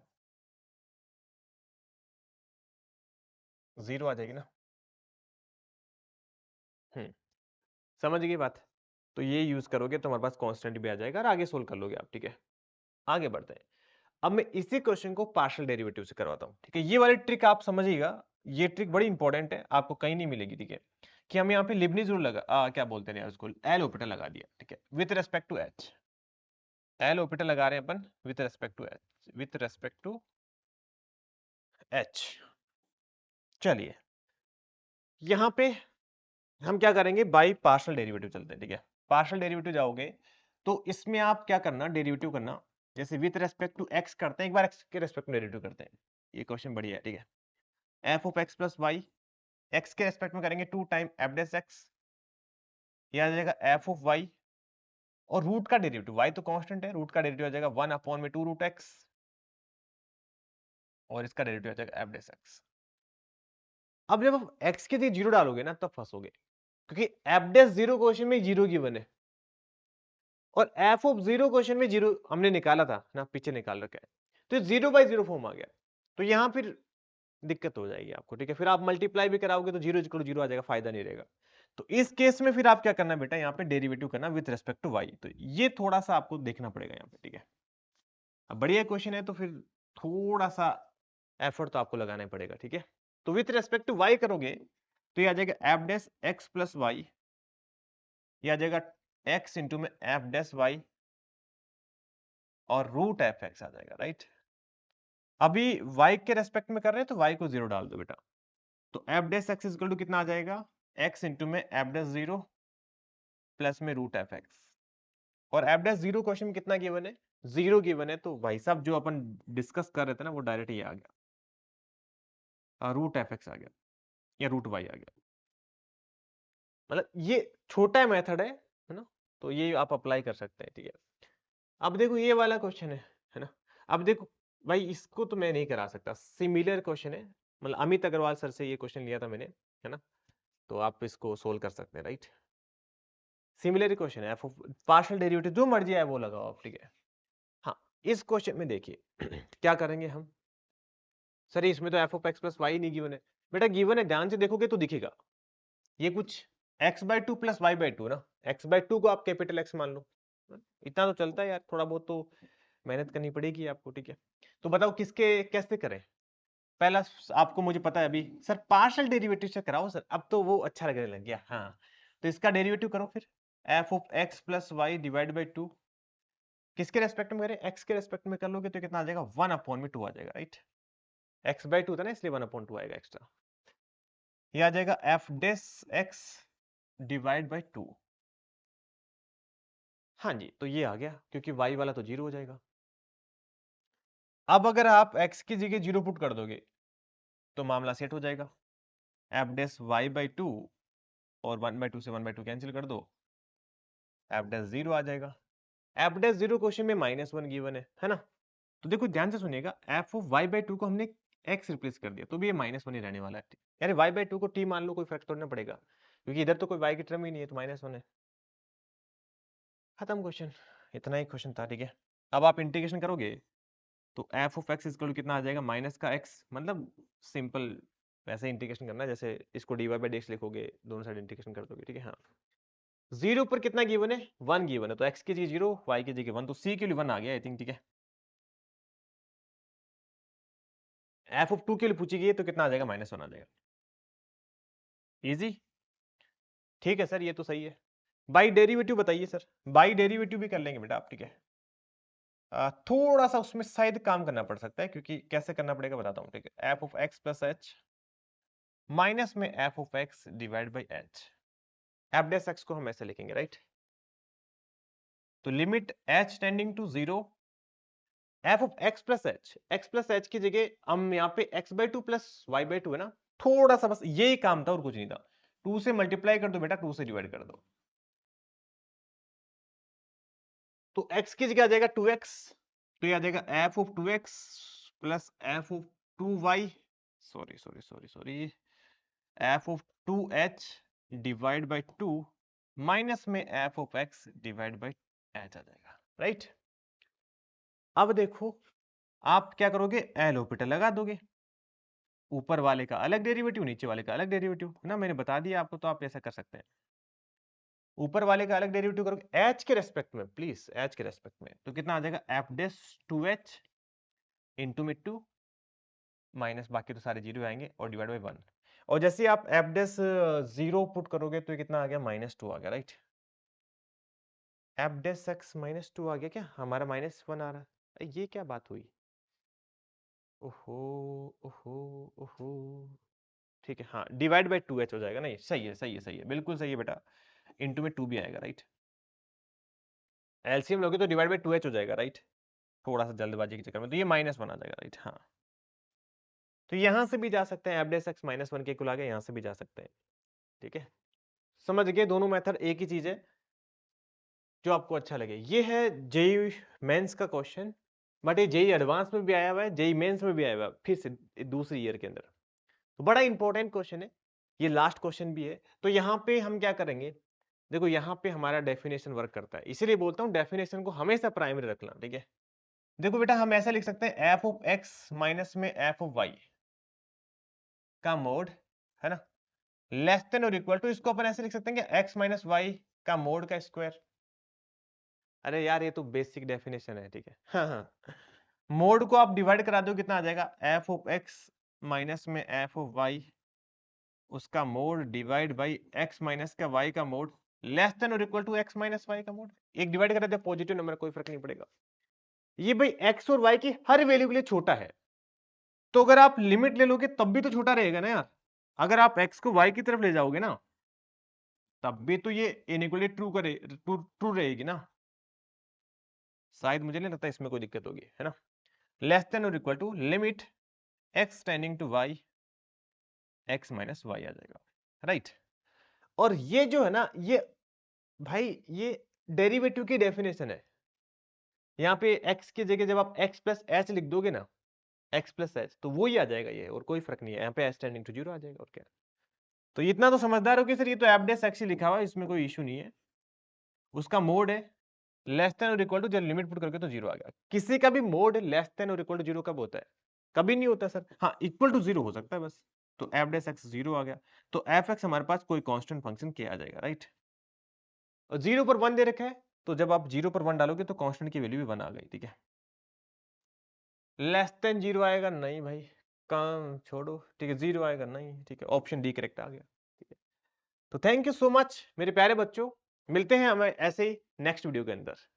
जीरो आ जाएगी ना। हम्म, समझ गई बात। तो ये यूज करोगे तो हमारे पास कांस्टेंट भी आ जाएगा और आगे सोल्व कर लोगे आप, ठीक है। आगे बढ़ते हैं। अब मैं इसी क्वेश्चन को पार्शियल डेरिवेटिव से करवाता हूं, ठीक है। ये वाली ट्रिक आप समझिएगा, ये ट्रिक बड़ी इंपॉर्टेंट है, आपको कहीं नहीं मिलेगी, ठीक है। कि हम यहाँ पे लिबनीज रूल लगा क्या बोलते हैं यार उसको, एल ऑपरेटर लगा दिया, ठीक है, with respect to h. L operator लगा रहे हैं अपन with respect to h, with respect to h. चलिए यहाँ पे हम क्या करेंगे, बाई पार्शियल डेरिवेटिव चलते हैं, ठीक है। पार्शियल डेरिवेटिव जाओगे तो इसमें आप क्या करना, डेरिवेटिव करना, जैसे विथ रेस्पेक्ट टू एक्स करते हैं, एक बार एक्स के रेस्पेक्ट में डेरिवेटिव करते हैं। ये क्वेश्चन बढ़िया है, ठीक है। F of x plus Y, X के रेस्पेक्ट में करेंगे 2 टाइम एफ डेस एक्स, ये आ जाएगा एफ ऑफ वाई और रूट का डेरिवेटिव, वाई तो कांस्टेंट है, रूट का डेरिवेटिव आ जाएगा 1 अपॉन में 2 रूट एक्स और इसका डेरिवेटिव आ जाएगा एफ डेस एक्स। अब जब आप एक्स के लिए जीरो डालोगे ना तब फंसोगे, क्योंकि एफ डेस जीरो क्वेश्चन में जीरो गिवन है और एफ ऑफ जीरो क्वेश्चन में जीरो हमने निकाला था ना, पीछे निकाल रखा है, तो जीरो बाई जीरो फॉर्म आ गया। तो यहां फिर दिक्कत हो जाएगी आपको, ठीक है। फिर आप मल्टीप्लाई भी कराओगे तो जीरो इक्वल जीरो आ जाएगा, फायदा नहीं रहेगा। तो इस केस में फिर आप क्या करना बेटा, यहाँ पे डेरिवेटिव करना विद रिस्पेक्ट टू वाई। तो ये थोड़ा सा आपको देखना पड़ेगा यहाँ पे, ठीक है। अब बढ़िया क्वेश्चन है तो फिर थोड़ा सा एफर्ट तो आपको लगाना ही पड़ेगा, ठीक है। तो विथ रेस्पेक्ट टू वाई करोगे तो ये आ जाएगा F dash x plus y, ये आ जाएगा एक्स इंटू में एफ डेस वाई और रूट एफ एक्स आ जाएगा, राइट। अभी y के रेस्पेक्ट में कर रहे हैं तो y को जीरो डाल दो बेटा, तो F dash X equal to कितना आ जाएगा, x इंटू में एफ डेस जीरो प्लस में रूट एफ एक्स। और एफ डेस जीरो क्वेश्चन में कितना गिवन है, जीरो गिवन है, तो भाई साहब जो अपन डिस्कस कर रहे थे ना वो डायरेक्ट ये आ गया, रूट एफ एक्स आ गया या रूट वाई आ गया। मतलब ये छोटा मेथड है ना, तो ये आप अप्लाई कर सकते हैं, ठीक है। अब देखो ये वाला क्वेश्चन है ना। अब देखो भाई इसको तो मैं नहीं करा सकता, सिमिलर क्वेश्चन है, मतलब अमित अग्रवाल सर से ये क्वेश्चन लिया था मैंने, है ना। तो आप इसको सोल्व कर सकते हैं, राइट। सिमिलर क्वेश्चन है, पार्शियल डेरिवेटिव जो मर्जी है वो लगाओ आप, ठीक है। हाँ इस क्वेश्चन में देखिए क्या करेंगे हम, सर इसमें तो F of x plus Y नहीं गिवन है, बेटा गिवन है, ध्यान से देखोगे तो दिखेगा ये कुछ x/2 प्लस y/2 ना, x/2 को आप कैपिटल X मान लो, इतना तो चलता है यार, थोड़ा बहुत तो मेहनत करनी पड़ेगी आपको, ठीक है। तो बताओ किसके कैसे करें। पहला आपको मुझे पता है अभी सर पार्शियल डेरिवेटिव से कराओ सर, अब तो वो अच्छा लगने लग गया। हाँ तो इसका डेरिवेटिव करो फिर, F of x plus Y divide by 2, किसके रेस्पेक्ट में करें, एक्स के रेस्पेक्ट में कर लोगे तो कितना आ जाएगा, 1/2 आ जाएगा, राइट। x/2 था ना इसलिए 1/2 आएगा एक्स्ट्रा। ये आ जाएगा F dash X divide by 2। हाँ जी तो ये आ गया क्योंकि y वाला तो 0 हो जाएगा। अब अगर आप x की जगह 0 पुट कर दोगे तो मामला सेट हो जाएगा, एफ डेस y/2 और 1/2 से 1/2 कैंसिल कर दो, एफ डेस 0 आ जाएगा। एफ डेस 0 क्वेश्चन में -1 गिवन है ना। तो देखो ध्यान से सुनिएगा, एफ ऑफ y/2 को हमने x रिप्लेस कर दिया तो भी ये -1 ही रहने वाला है। यार y/2 को t मान लो, कोई फर्क तो नहीं पड़ेगा क्योंकि इधर तो कोई y की टर्म ही नहीं है, तो -1 है। खत्म क्वेश्चन, इतना ही क्वेश्चन था, ठीक है। अब आप इंटीग्रेशन करोगे तो एफ ऑफ एक्स इक्वल कितना आ जाएगा, माइनस का एक्स, मतलब सिंपल वैसे इंटीग्रेशन करना है जैसे इसको dy बाई dx लिखोगे, दोनों साइड इंटीग्रेशन कर दोगे, ठीक है। हाँ 0 पर कितना गिवन है, 1 गिवन है, तो x की जगह 0 y की जगह 1, तो c के लिए 1 आ गया आई थिंक, ठीक है। एफ ऑफ 2 के लिए पूछी गई तो कितना आ जाएगा, -1 आ जाएगा। इजी, ठीक है सर ये तो सही है। बाई डेरिवेटिव बताइए सर, बाई डेरिवेटिव भी कर लेंगे बेटा आप, ठीक है। थोड़ा सा उसमें शायद काम करना पड़ सकता है, क्योंकि कैसे करना पड़ेगा बताता हूँ, ठीक है। F of x plus H minus में F of x divide by h, f dash x को हम ऐसे लिखेंगे, राइट। तो limit H tending to 0, F of x plus h की जगह हम यहाँ पे x/2 प्लस y/2 है ना, थोड़ा सा बस यही काम था और कुछ नहीं था। 2 से मल्टीप्लाई कर दो बेटा, 2 से डिवाइड कर दो, तो x की जगह आ जाएगा 2x, तो ये आ जाएगा F of 2x plus f of 2y, sorry sorry sorry sorry, f of 2h divide by 2 minus में F of x divide by h आ जाएगा, राइट। अब देखो आप क्या करोगे, एल होपिटल लगा दोगे, ऊपर वाले का अलग डेरिवेटिव नीचे वाले का अलग डेरिवेटिव, है ना, मैंने बता दिया आपको, तो आप ऐसा कर सकते हैं। ऊपर वाले का अलग डेरिवेटिव करोगे एच के रेस्पेक्ट में, प्लीज एच के रेस्पेक्ट में, तो कितना आ जाएगा, एफ डेस 2h इंटू में 2 माइनस बाकी तो सारे 0 आएंगे और डिवाइड बाई 1, और जैसे आप एफ डेस 0 पुट करोगे तो ये कितना आ गया, -2 आ गया, राइट। एफ डेस एक्स -2 आ गया, क्या हमारा -1 आ रहा है, ये क्या बात हुई, ओहो ओहो ओहो, ठीक है। हाँ डिवाइड बाई 2h हो जाएगा, नहीं सही है सही है सही है, बिल्कुल सही है बेटा, इंटू में 2 भी आएगा, राइट। एलसीएम लोगे तो डिवाइड बाई 2h हो जाएगा, राइट, थोड़ा सा जल्दबाजी के चक्कर में, तो ये -1 आ जाएगा, राइट। हाँ तो यहां से भी जा सकते हैं, एफ डेस एक्स -1 के कुल आ गया, यहां से भी जा सकते हैं, ठीक है। समझ गए, दोनों मेथड एक ही चीज है, जो आपको अच्छा लगे। ये है जेई मेंस का क्वेश्चन, बट ये जेई एडवांस में भी आया हुआ है, जेई मेंस में भी आया हुआ है, फिर से दूसरी ईयर के अंदर, तो बड़ा इंपॉर्टेंट क्वेश्चन है, ये लास्ट क्वेश्चन भी है। तो यहाँ पे हम क्या करेंगे, देखो यहाँ पे हमारा डेफिनेशन वर्क करता है, इसीलिए बोलता हूँ डेफिनेशन को हमेशा प्राइमरी रखना, ठीक है। देखो बेटा हम ऐसा लिख सकते हैं, एफ ऑफ एक्स माइनस में एफ ऑफ वाई का मोड, है ना, लेस देन और इक्वल टू, इसको अपन ऐसे लिख सकते हैं कि एक्स माइनस वाई का मोड का स्क्वायर। अरे यार ये तो बेसिक डेफिनेशन है, ठीक है। हाँ हाँ, मोड को आप डिवाइड करा दो, कितना आ जाएगा, एफ ऑफ एक्स माइनस में एफ ऑफ वाई उसका mod divide by X minus का वाई का मोड लेस देन और equal to X minus Y का मोड। एक डिवाइड करा दे पॉजिटिव नंबर, कोई फर्क नहीं पड़ेगा, ये भाई एक्स और वाई की हर वैल्यू के लिए छोटा है, तो अगर आप लिमिट ले लोगे तब भी तो छोटा रहेगा ना यार। अगर आप एक्स को वाई की तरफ ले जाओगे ना तब भी तो ये इनइक्वालिटी ट्रू रहेगी ना, शायद मुझे नहीं लगता इसमें कोई दिक्कत होगी, है ना। लेस देन और equal to limit x tending to y x minus y आ जाएगा, राइट। और ये जो है ना, ये भाई ये डेरिवेटिव की डेफिनेशन है, यहाँ पे x की जगह जब आप x प्लस एच लिख दोगे ना, x प्लस एच, तो वो ही आ जाएगा ये, और कोई फर्क नहीं है, यहाँ पे h टेंडिंग टू 0 आ जाएगा, और क्या। तो इतना तो समझदार हो कि सर ये तो एफ डेस एक्स ही लिखा हुआ है, इसमें कोई इशू नहीं है, उसका मोड है लेस देन और इक्वल टू, जब लिमिट पुट करके तो 0 आ गया। किसी का भी मोड लेस देन और इक्वल टू 0 कब होता है, कभी नहीं होता सर, हाँ इक्वल टू 0 हो सकता है बस, तो एफ डैश एक्स 0 आ गया। तो एफ एक्स हमारे पास कोई कांस्टेंट फंक्शन के आ जाएगा, राइट। और 0 पर 1 दे रखा है, तो जब आप 0 पर 1 डालोगे तो कांस्टेंट की वैल्यू भी 1 आ गई, ठीक है। लेस देन 0 आएगा, नहीं भाई, काम छोड़ो, ठीक है, 0 आएगा नहीं, ठीक है, ऑप्शन डी करेक्ट आ गया, ठीक है। तो थैंक यू सो मच मेरे प्यारे बच्चों, मिलते हैं हमें ऐसे ही नेक्स्ट वीडियो के अंदर।